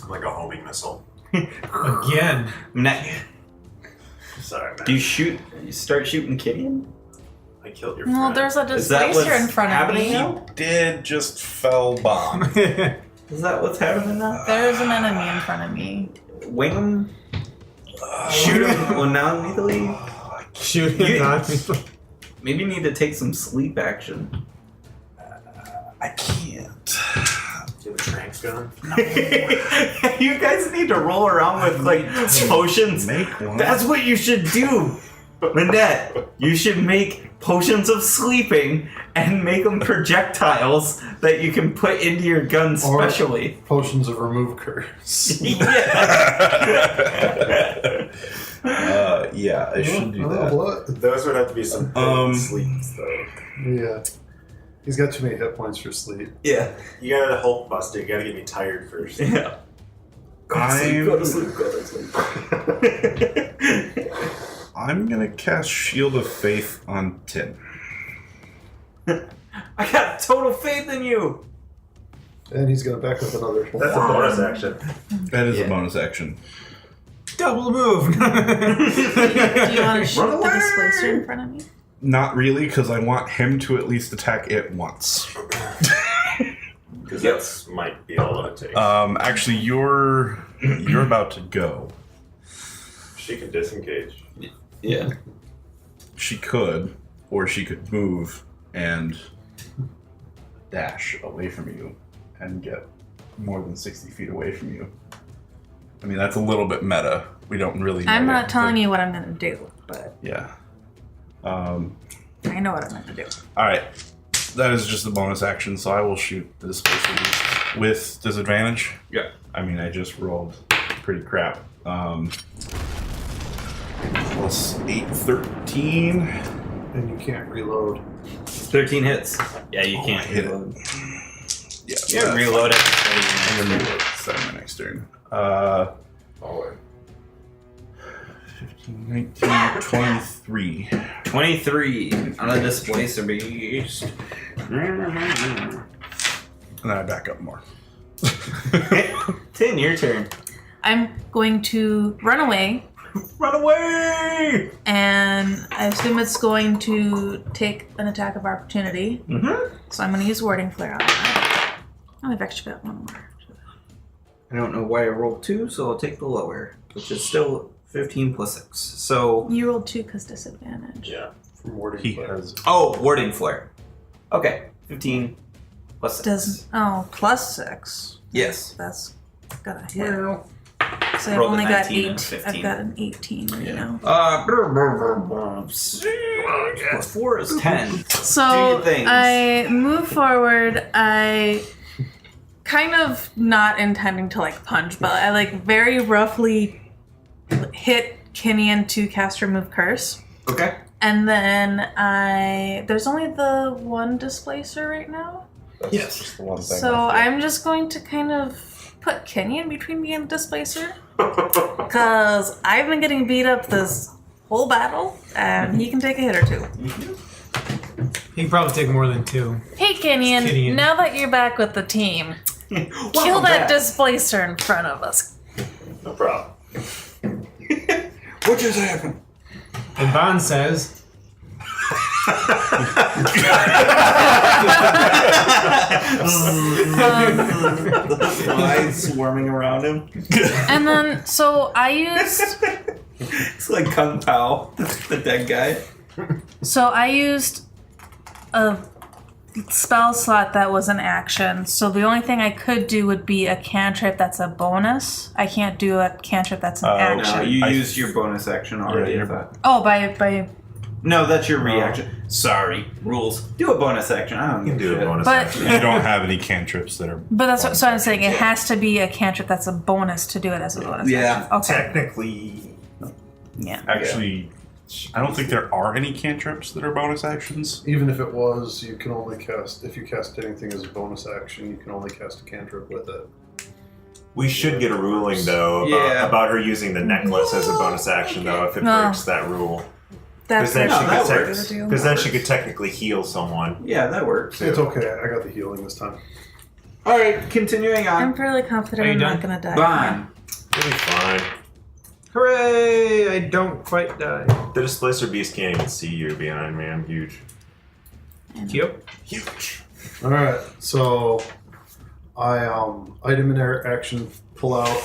Like a homing missile. Again. Sorry, man. Do you start shooting Kinian? I killed your Well, friend. there's a Is that displacer what's in front of happening me. now? Did just fell bomb. Is that what's happening now? There's an enemy in front of me. Wing him? Shoot him? Well, now immediately? Shoot You- him, not me. Maybe you need to take some sleep action. I can't. Do you have a trank gun? You guys need to roll around with like potions. Make one. That's what you should do, Lynette. You should make potions of sleeping and make them projectiles that you can put into your gun Or- specially. Potions of remove curse. Yeah, I should do that. What? Those would have to be some Um, sleeps, though. Yeah. He's got too many hit points for sleep. Yeah. You gotta Hulk Buster. You gotta get me tired first. Yeah. Go to sleep. I'm gonna cast Shield of Faith on Tin. I got total faith in you. And he's going to back up another. That's a bonus action. That is a bonus action. Double move. Do you want to shoot the displacer in front of me? Not really, because I want him to at least attack it once. Because that's might be all it takes. Actually, you're about to go. She can disengage. Yeah. She could, or she could move and dash away from you and get more than 60 feet away from you. I mean, that's a little bit meta. We don't really know I'm not yet, telling but- you what I'm going to do, but Yeah. I know what I'm going to do. Alright. That is just a bonus action, so I will shoot the displacer beast with disadvantage. Yeah. I mean, I just rolled pretty crap. Plus 8, 13. And you can't reload. 13 hits. Yeah, you can't hit it. reload. Yeah, Yeah, reload it. I'm gonna reload. Start my next turn. 15, 19, 23. 23 on the displacer beast. And then I back up more. 10, your turn. I'm going to run away, Run away! and I assume it's going to take an attack of opportunity. Mm-hmm. So I'm going to use Warding Flare on that. Oh, I've actually got one more. I don't know why I rolled 2, so I'll take the lower, which is still 15 plus 6. So, You rolled 2 because disadvantage. Yeah. From warding He flare. has. oh, warding flare. Okay, 15 plus 6. Doesn't. Oh, plus 6. Yes. That's gonna hit. So I've Rolled a only got 19 and a 8. 15. I've got an 18 right now. Plus 4 is 10. Do So your things. I move forward. I kind of not intending to like punch, but I like very roughly hit Kinian to cast Remove Curse. Okay. And then there's only the one displacer right now. That's Yes. just the one thing. So I'm just going to kind of put Kinian between me and the displacer. Because I've been getting beat up this whole battle, and he can take a hit or 2. He can probably take more than 2. Hey, Kinian, Kinian. now that you're back with the team, kill that displacer in front of us. No problem. What just happened? And Bond says, Flies swarming around him. And then, so I used It's like Kung Pao, the dead guy. a spell slot that was an action. So the only thing I could do would be a cantrip that's a bonus. I can't do a cantrip that's an action. No, you used your bonus action already. Yeah, I thought. Oh, by No, that's your reaction. Sorry, rules. Do a bonus action. I don't You can give a do a shit. bonus But- action. You don't have any cantrips that are. But that's what, so I'm saying. It has to be a cantrip that's a bonus to do it as a bonus. Yeah. action. Okay. Technically, Yeah. Actually, I don't think there are any cantrips that are bonus actions. Even if it was, you can only cast, if you cast anything as a bonus action, you can only cast a cantrip with it. we should get a ruling though Yeah. about her using the necklace as a bonus action though if it No. breaks that rule. That's Because then, what she that could works. I do. because then she could technically heal someone. Yeah, that works. It's okay, I got the healing this time. All right, continuing I'm on. fairly confident Are you I'm done? not gonna die. Bond. It'll be fine. hooray, I don't quite die. The displacer beast can't even see you behind me. I'm huge. Yep. Huge. Alright, so I item in action pull out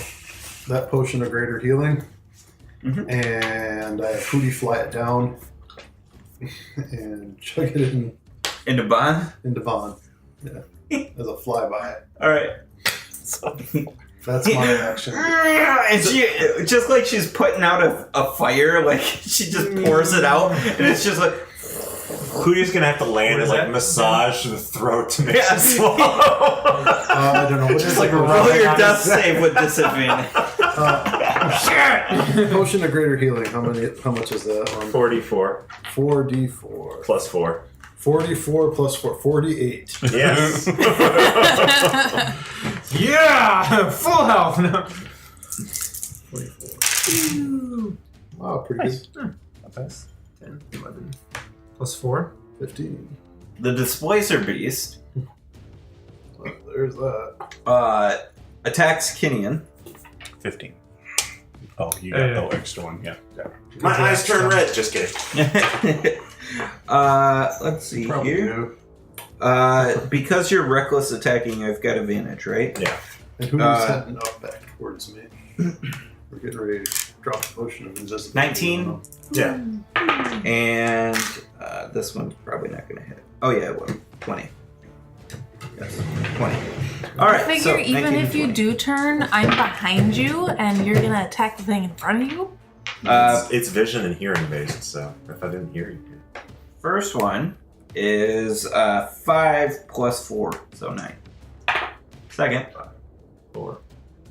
that potion of greater healing, and I have Hootie fly it down and chug it Into Bond. into Vaughn. Yeah. As a flyby. All right. That's my action. And she, just like she's putting out a fire, like she just pours it out, and it's just like, Hootie's gonna have to land and What is like that? massage the throat to make Yeah. it swallow. I don't know. What is like it? roll your death save with disadvantage. Potion of greater healing. How much is that? 44 4d4. plus 4. 44 plus 4, 48. Yes. Yeah! Full health now. 44. Wow, pretty good. Nice. 10, 11. Plus 4. 15. The Displacer Beast Well, there's that. attacks Kinian. 15. Oh, you got the extra one. Yeah. My eyes turn red. Just kidding. Let's see Probably here. do. Because you're reckless attacking, I've got advantage, right? Yeah. And who's heading up back towards me? We're getting ready to drop the potion of invisibility. 19. Yeah. And this one's probably not going to hit. Oh yeah, it will. 20. Yes, 20. All right. I figure so even 19 if you 20. do turn, I'm behind you, and you're gonna attack the thing in front of you. It's vision and hearing based, so if I didn't hear you. First one is 5 plus 4, so 9. Second, 4.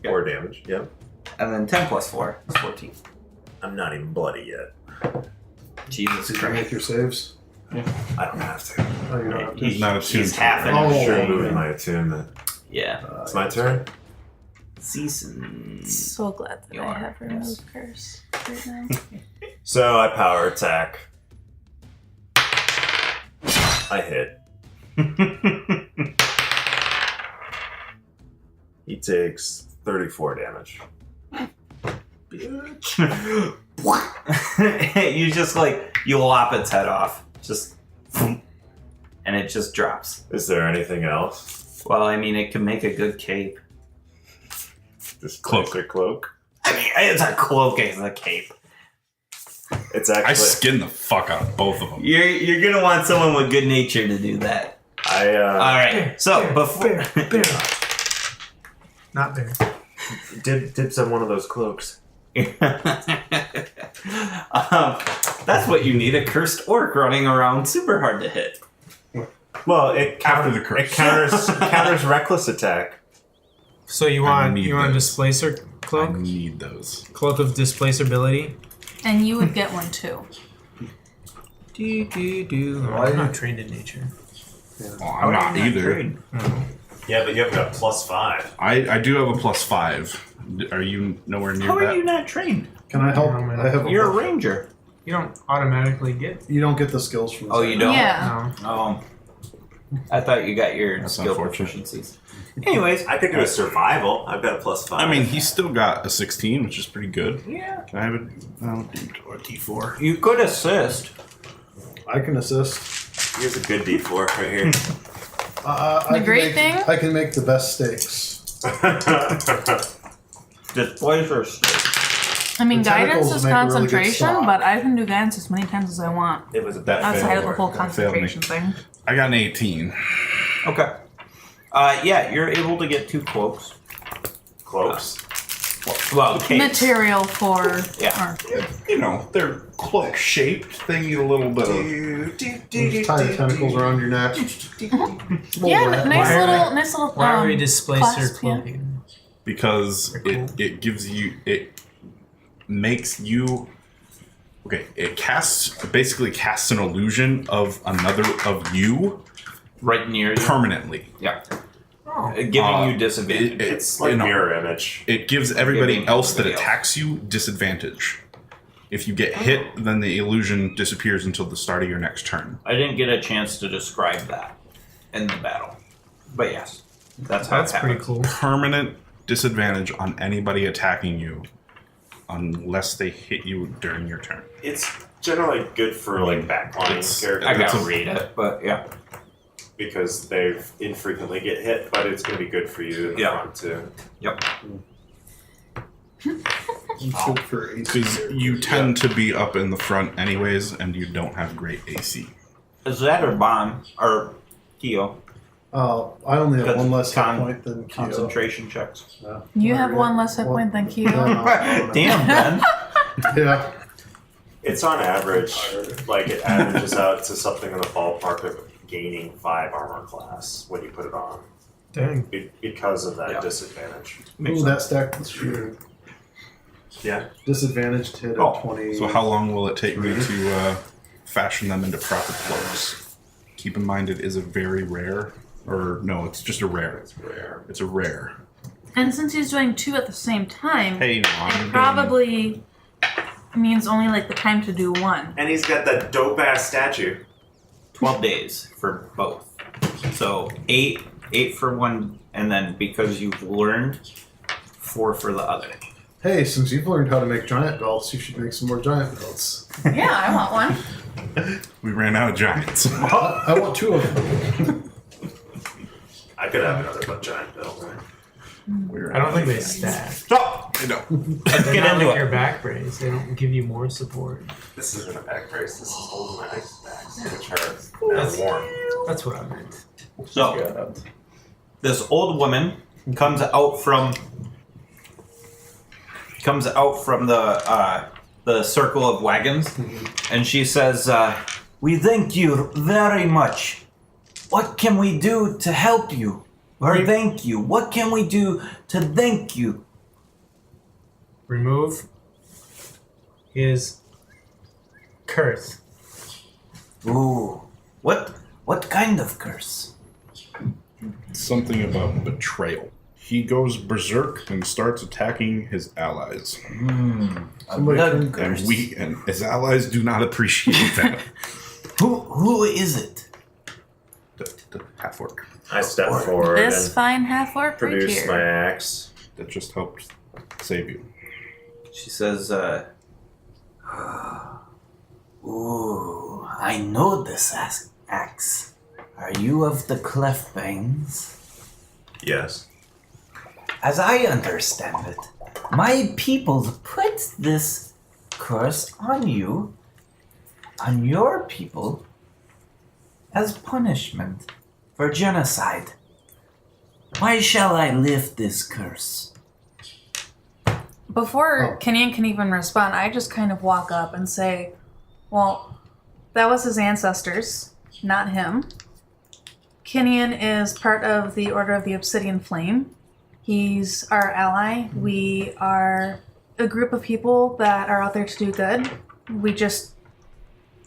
Yeah. 4 damage. Yep. and then 10 plus 4 is 14. I'm not even bloody yet. Jesus Did you make Christ. your saves? I don't have to. Oh, you don't have to. He's not attuned He's to half it. an Oh, Sure, yeah. moving my attunement. Yeah. It's my turn. Season. So glad that You I are, have removed curse right now. So I power attack. I hit. He takes 34 damage. you just you lop its head off. Just. And it just drops. Is there anything else? Well, I mean, it can make a good cape. This Cloak. cloak. I mean, it's a cloak, it's a cape. It's actually. I skinned the fuck out of both of them. You're gonna want someone with good nature to do that. I All right. So Bear, before bear. Not there. dibs on one of those cloaks. that's what you need, a cursed orc running around super hard to hit. Well, it After the curse. It counters reckless attack. So you want need a those. displacer I cloak? need those. Cloak of displacerability? And you would get one too. Oh, I'm not trained in nature. Oh, I'm not either. Yeah, but you have got +5. I do have a +5. Are you nowhere near How that? are you not trained? Can I help? Oh, man. I have You're a ranger. You don't automatically get. You don't get the skills from. Oh, you don't? Yeah. No. Oh, I thought you got your That's skill unfortunate. proficiencies. Anyways, I could do a survival. I've got a +5. I mean, he's still got a 16, which is pretty good. yeah, Can I have a D4? you could assist. I can assist. Here's a good D4 right here. I can great make- thing? I can make the best steaks. Displacer state. I mean, The guidance tentacles is make a really good concentration, stock. but I can do guidance as many times as I want. It was a That bad Outside of the whole That failed me. concentration thing. I got an 18. Okay. Yeah, you're able to get 2 cloaks. cloaks. Well, capes. Material for. Yeah. Or, You know, they're cloak shaped. They need a little bit of. Just tie the tentacles around your neck. yeah, nice Why are little. Why are we displacer clasp, yeah. cloaking? Because They're cool. it gives you. It makes you. Okay, it basically casts an illusion of another of you Right near you. permanently. Yeah. Oh. Giving you disadvantage. It's like you know, mirror image. It gives everybody Giving else that everybody attacks you disadvantage. If you get hit, then the illusion disappears until the start of your next turn. I didn't get a chance to describe that in the battle. But yes, that's how That's it pretty happens. cool. Permanent disadvantage on anybody attacking you unless they hit you during your turn. It's generally good for like backline It's- characters I That's gotta a- read it, but yeah. because they infrequently get hit, but it's going to be good for you in the Yeah. front too. Yep. It's good for AC Because you characters. tend to be up in the front anyways, and you don't have great AC. Is that or bomb or Keo? I only have That's one less hit con- point than Keo. Concentration checks. No. You have Yeah. one less hit point than Keo. Yeah. Damn, Ben. Yeah. It's on average, like it averages out to something in the ballpark of gaining 5 armor class when you put it on Dang. because of that Yeah. disadvantage. Makes Ooh, sense. that stack was shooting. Yeah. Disadvantaged hit Oh, at 20. So how long will it take me to fashion them into proper cloaks? keep in mind it is a very rare, or no, it's just a rare. It's rare. It's a rare. And since he's doing 2 at the same time, Hey, it probably means only like the time to do 1. And he's got that dope ass statue. 12 days for both. So 8 for one, and then because you've learned, 4 for the other. Hey, since you've learned how to make giant belts, you should make some more giant belts. Yeah, I want one. We ran out of giants. I want 2 of them. I could have another giant belt. I don't think they stack. Stop! I know. Let's get into Your it. back brace, they don't give you more support. This isn't a back brace. This is holding my ice back, which are now warm. That's what I meant. So, this old woman comes out from the circle of wagons, and she says, "We thank you very much. What can we do to help you? Or thank you? What can we do to thank you?" Remove his curse. Ooh, what kind of curse? Something about betrayal. He goes berserk and starts attacking his allies. A blood curse. And his allies do not appreciate that. Who is it? The half orc I step forward This and fine half-orc right produce here. my axe. that just helped save you. She says, "Ooh, I know this axe. Are you of the Clefbangs? Yes. As I understand it, my people put this curse on you, on your people, as punishment for genocide. Why shall I lift this curse?" Before Kenyan can even respond, I just kind of walk up and say, well, that was his ancestors, not him. Kenyan is part of the Order of the Obsidian Flame. He's our ally. We are a group of people that are out there to do good. We just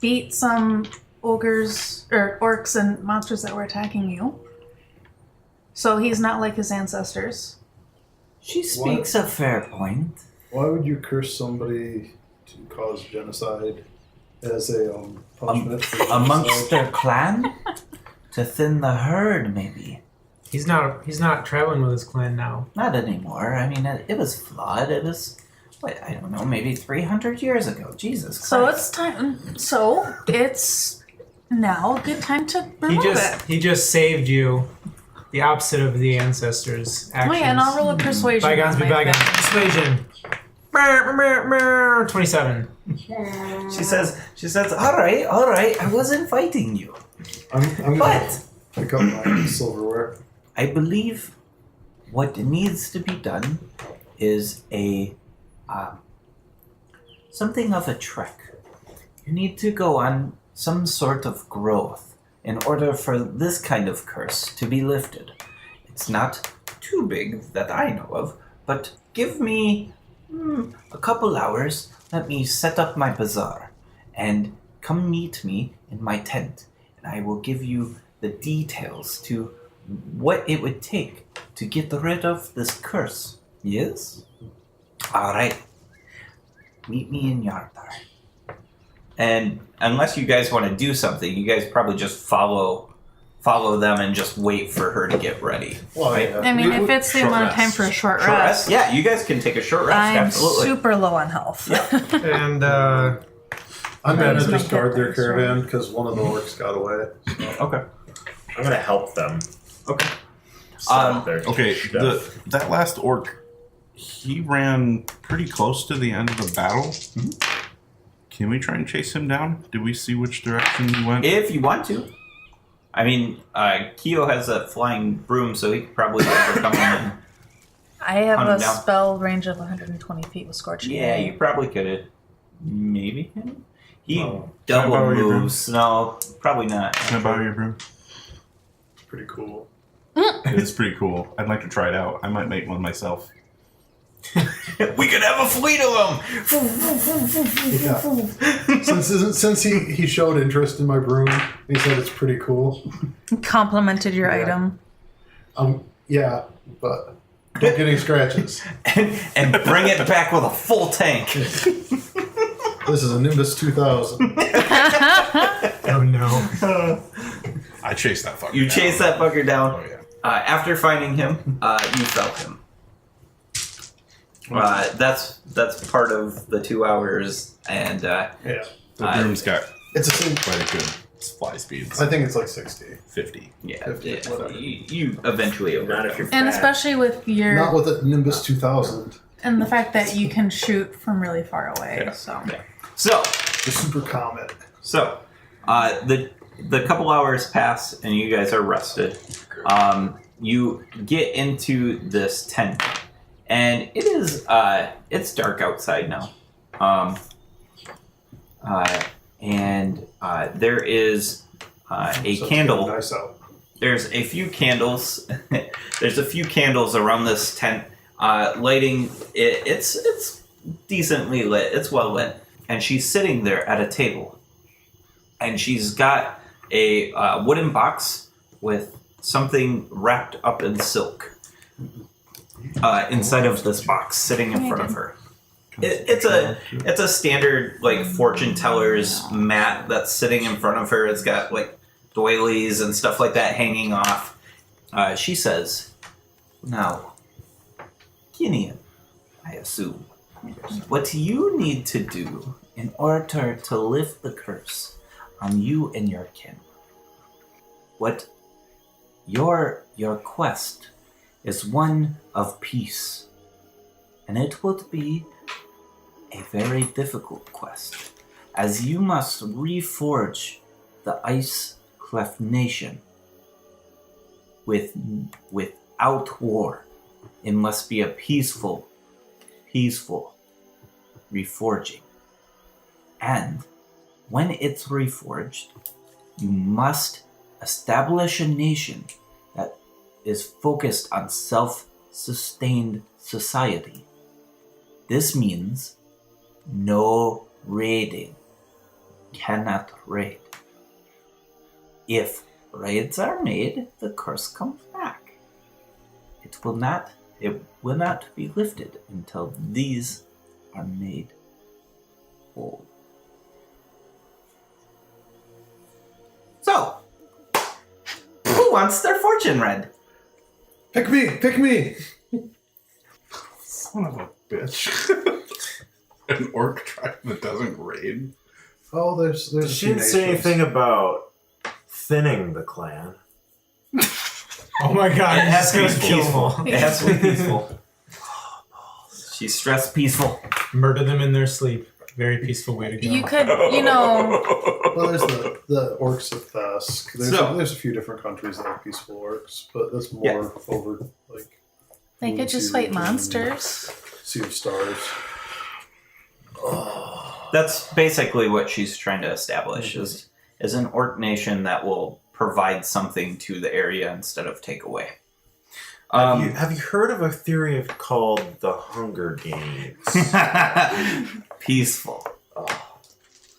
beat some ogres, or orcs and monsters that were attacking you. So he's not like his ancestors. She speaks a fair point. Why would you curse somebody to cause genocide as a punishment for Amongst genocide? their clan? To thin the herd, maybe. He's not traveling with his clan now. Not anymore. I mean, it was flawed. It was, I don't know, maybe 300 years ago. Jesus Christ. So it's time. So it's now a good time to remove it. He just saved you. The opposite of the ancestors' actions. Oh yeah, and I'll roll a persuasion. Bygones on be my bygones. thing. Persuasion. 27. She says, all right, I wasn't fighting you. I'm gonna But pick up my silverware. I believe what needs to be done is a something of a trek. You need to go on some sort of growth in order for this kind of curse to be lifted. It's not too big that I know of, but give me a couple hours. Let me set up my bazaar and come meet me in my tent, and I will give you the details to what it would take to get rid of this curse. Yes? All right. Meet me in Yardar. And unless you guys want to do something, you guys probably just follow them and just wait for her to get ready. Well, right? yeah. I mean, if it's the Short amount of rest. time for a short Short rest, rest? Yeah, you guys can take a short rest. I'm Absolutely. super low on health. And I'm gonna Use my discard their hit dice, caravan because one of the orcs got away. Okay. I'm gonna help them. Okay. Stop their Okay, stuff. that last orc, he ran pretty close to the end of the battle. Can we try and chase him down? Did we see which direction he went? If you want to. I mean, Keo has a flying broom, so he could probably overcome him. I have Hunt a him down. spell range of 120 feet with Scorching Yeah, Ray. you probably could. Maybe him? He Oh. Can I double borrow your broom? moves. No, probably not. Can I borrow your broom? Pretty cool. It is pretty cool. I'd like to try it out. I might make one myself. We could have a fleet of them. Yeah. Since he showed interest in my broom, he said it's pretty cool. Complimented your Yeah. item. Yeah, but don't get any scratches. and bring it back with a full tank. This is a Nimbus 2000. Oh no. I chased that fucker. You down. chase that fucker down. Oh yeah. After finding him, you felt him. That's part of the 2 hours, and Yeah. The broom's got It's a same. quite a good fly speeds. I think it's like 60. 50. yeah, 50, yeah, whatever. you eventually Not overcome. if you're And fat. especially with your Not with a Nimbus 2000. and the fact that you can shoot from really far away. Yeah. So So, The Super Comet. the couple hours pass, and you guys are rested. You get into this tent, and it is it's dark outside now. And there is a So it's candle. getting nice out. There's a few candles. There's a few candles around this tent, lighting. It's decently lit. It's well lit, and she's sitting there at a table, and she's got a wooden box with something wrapped up in silk inside of this box, sitting in front of her. It's a standard like fortune teller's mat that's sitting in front of her. It's got like doilies and stuff like that hanging off. She says, "Now, Gideon, I assume, what you need to do in order to lift the curse on you and your kin. What your quest is one of peace, and it would be a very difficult quest, as you must reforge the Ice Cleft Nation without war. It must be a peaceful reforging. And when it's reforged, you must establish a nation that is focused on self-sustained society. This means no raiding. Cannot raid. If raids are made, the curse comes back. It will not be lifted until these are made whole. So, who wants their fortune read? Pick me! Son of a bitch. An orc tribe that doesn't raid. Oh, there's a She few didn't say nations. anything about thinning the clan. Oh my god, It has to be he's gonna kill them peaceful. all. It has to be peaceful. She's stressed peaceful. Murder them in their sleep. Very peaceful way to go. you could, you know, Well, there's the orcs of Thusk. There's a few different countries that have peaceful orcs, but that's more Yeah. over like they could just fight monsters. Sea of Stars. That's basically what she's trying to establish is an orc nation that will provide something to the area instead of take away. Have you heard of a theory called the Hunger Games? Peaceful.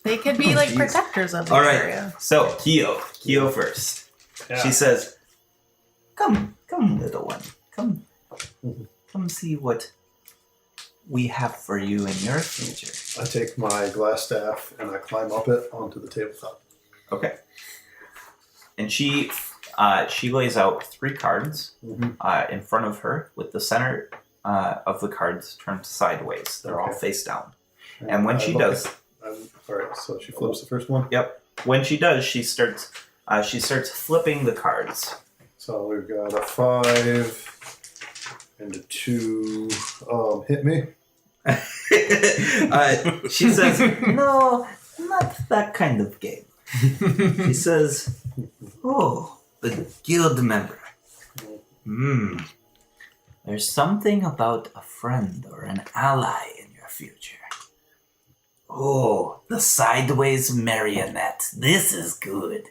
They could be like protectors of the All right. area. So Keo first. Yeah. She says, "Come, little one. Come see what we have for you in your future." I take my glass staff and I climb up it onto the tabletop. Okay. And she lays out 3 cards in front of her, with the center of the cards turned sideways. They're all Okay. face down. And when I she look does, all right, so she flips the first one. yep. When she does, she starts flipping the cards. So we've got a 5 and a 2. Hit me. She says, "No, not that kind of game." She says, "Oh, the guild member. There's something about a friend or an ally in your future. Oh, the sideways marionette. This is good.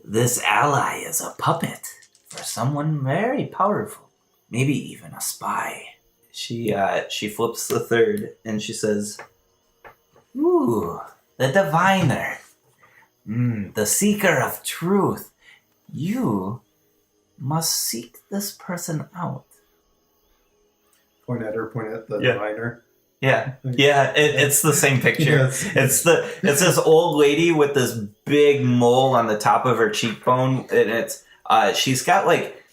This ally is a puppet for someone very powerful. maybe even a spy. She flips the third and she says, "Ooh, the diviner. The seeker of truth. You must seek this person out." Point at her, point at the Yeah. diviner. Yeah, it's the same picture. Yes. It's this old lady with this big mole on the top of her cheekbone, and it's she's got like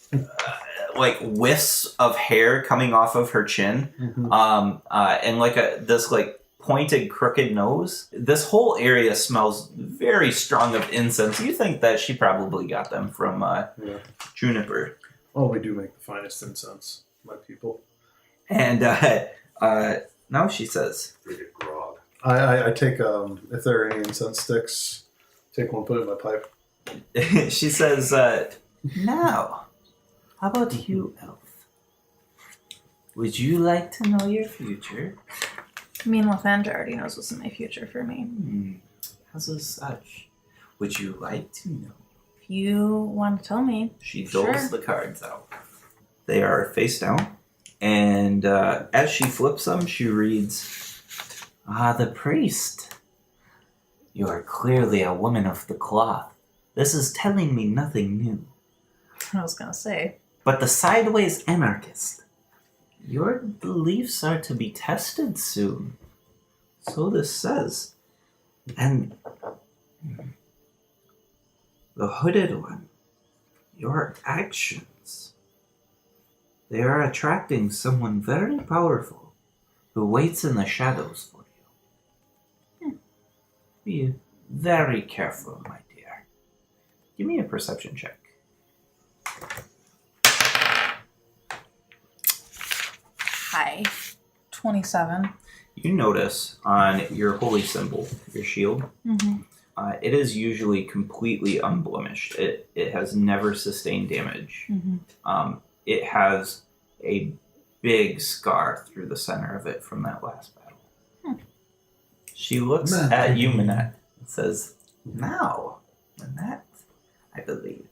wisps of hair coming off of her chin, and like this like pointed crooked nose. This whole area smells very strong of incense. You think that she probably got them from Juniper. Oh, we do make the finest incense, my people. And now she says, Grog. I take, if there are any incense sticks, take one, put it in my pipe. she says, "Now, how about you, Elf? Would you like to know your future?" I mean, Lathandra already knows what's in my future for me. As such, would you like to know? If you want to tell me. She doles Sure. the cards out. They are face down. And as she flips them, she reads, the priest. You are clearly a woman of the cloth. This is telling me nothing new. I was going to say. But the sideways anarchist. Your beliefs are to be tested soon. So this says. And the hooded one. Your actions. They are attracting someone very powerful who waits in the shadows for you. Be very careful, my dear. Give me a perception check. Hi. 27. You notice on your holy symbol, your shield, it is usually completely unblemished. It has never sustained damage. It has a big scar through the center of it from that last battle. She looks at you, Manette, and says, "Now, Manette, I believe."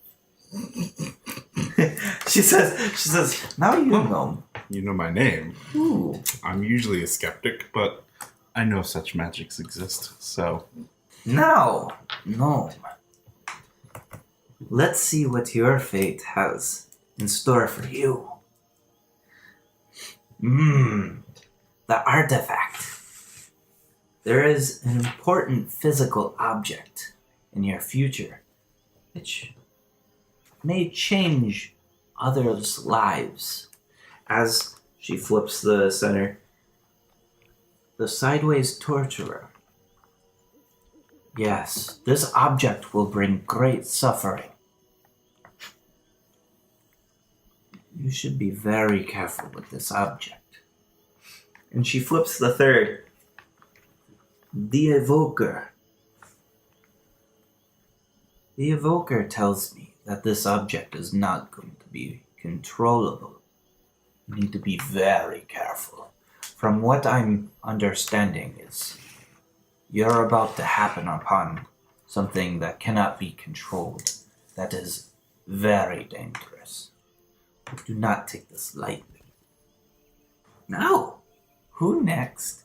she says, "Now you know." You know my name. Ooh. I'm usually a skeptic, but I know such magics exist, so... Now, gnome. Let's see what your fate has in store for you. The artifact. There is an important physical object in your future which may change others' lives. As she flips the center, the sideways torturer. Yes, this object will bring great suffering. You should be very careful with this object. And she flips the third. The Evoker. The Evoker tells me that this object is not going to be controllable. You need to be very careful. From what I'm understanding is you're about to happen upon something that cannot be controlled. That is very dangerous. Do not take this lightly. Now, who next?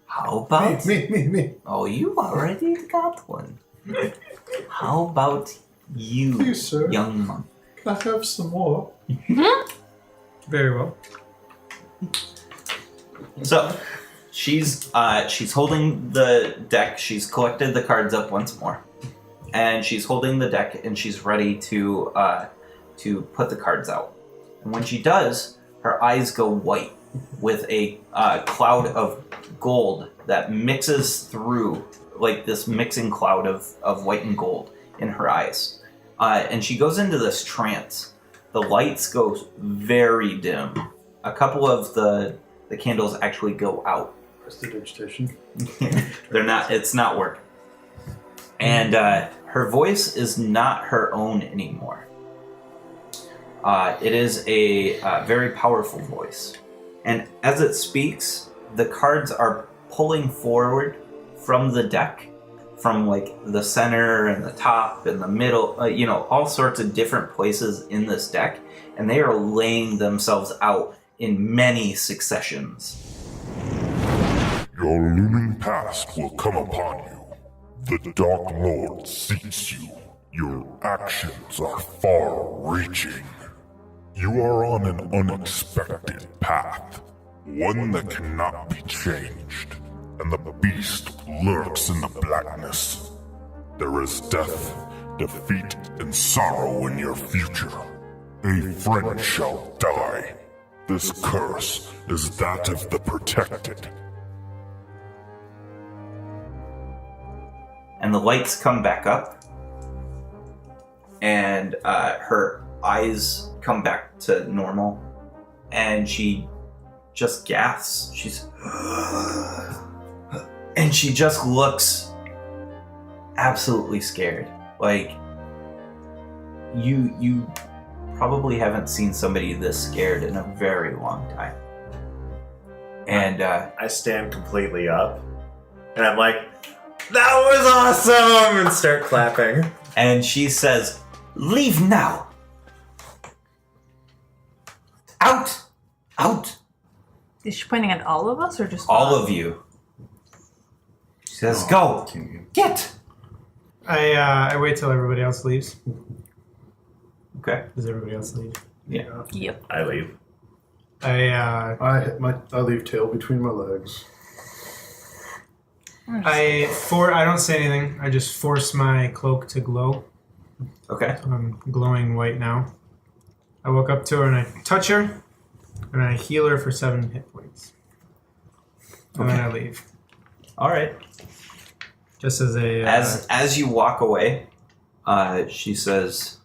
How about... Me. Oh, you already got one. How about you, Please, sir. young monk? Can I have some more? Very well. So, she's holding the deck. She's collected the cards up once more, and she's holding the deck, and she's ready to put the cards out. And when she does, her eyes go white with a cloud of gold that mixes through, like this mixing cloud of white and gold in her eyes. And she goes into this trance. The lights go very dim. A couple of the candles actually go out. Prestidigitation. It's not working. And her voice is not her own anymore. It is a very powerful voice. And as it speaks, the cards are pulling forward from the deck from like the center and the top and the middle, all sorts of different places in this deck, and they are laying themselves out in many successions. Your looming past will come upon you. The Dark Lord seeks you. Your actions are far-reaching. You are on an unexpected path, one that cannot be changed, and the beast lurks in the blackness. There is death, defeat, and sorrow in your future. A friend shall die. This curse is that of the protected. And the lights come back up, and her eyes come back to normal, and she just gasps. She's and she just looks absolutely scared. Like you probably haven't seen somebody this scared in a very long time. And I stand completely up, and I'm like, "That was awesome!" and start clapping. And she says, "Leave now! Out! Out!" Is she pointing at all of us or just All us? of you. She says, "Go! Get!" I wait till everybody else leaves. Okay. Does everybody else leave? Yeah. Yep. I leave. I leave tail between my legs. I don't say anything. I just force my cloak to glow. Okay. I'm glowing white now. I walk up to her and I touch her, and I heal her for 7 hit points. And then I leave. All right. Just as a As you walk away, she says,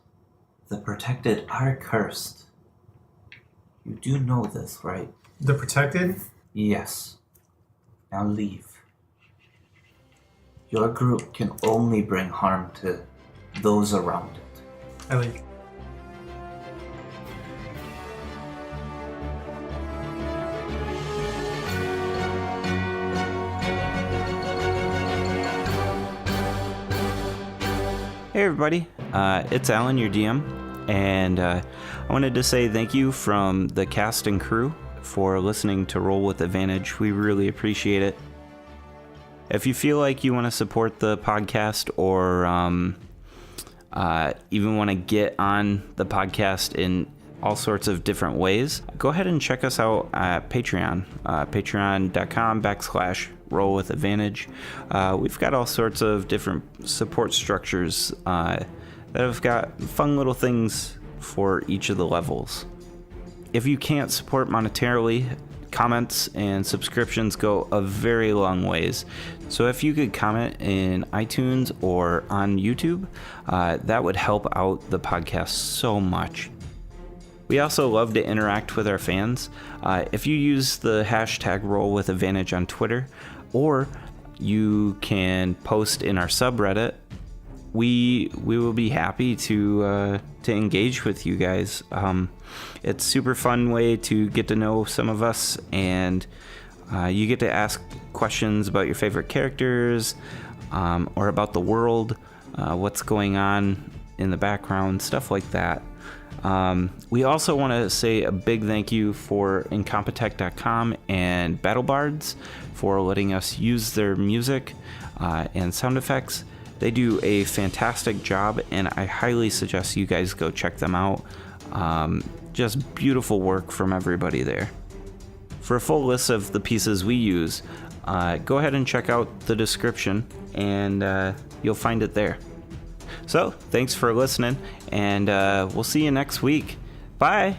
"The protected are cursed. You do know this, right?" the protected. Yes. Now leave. Your group can only bring harm to those around it. I leave. Hey everybody, it's Alan, your DM, and I wanted to say thank you from the cast and crew for listening to Roll with Advantage. We really appreciate it. If you feel like you want to support the podcast or even want to get on the podcast in all sorts of different ways, go ahead and check us out at Patreon, patreon.com/Roll with Advantage. We've got all sorts of different support structures that have got fun little things for each of the levels. If you can't support monetarily, comments and subscriptions go a very long ways. So if you could comment in iTunes or on YouTube, that would help out the podcast so much. We also love to interact with our fans. If you use the hashtag #RollWithAdvantage on Twitter, or you can post in our subreddit, we will be happy to engage with you guys. It's a super fun way to get to know some of us, and you get to ask questions about your favorite characters, or about the world, what's going on in the background, stuff like that. We also want to say a big thank you for Incompetech.com and BattleBards for letting us use their music and sound effects. They do a fantastic job, and I highly suggest you guys go check them out. Just beautiful work from everybody there. For a full list of the pieces we use, go ahead and check out the description, and you'll find it there. So, thanks for listening, and we'll see you next week. Bye!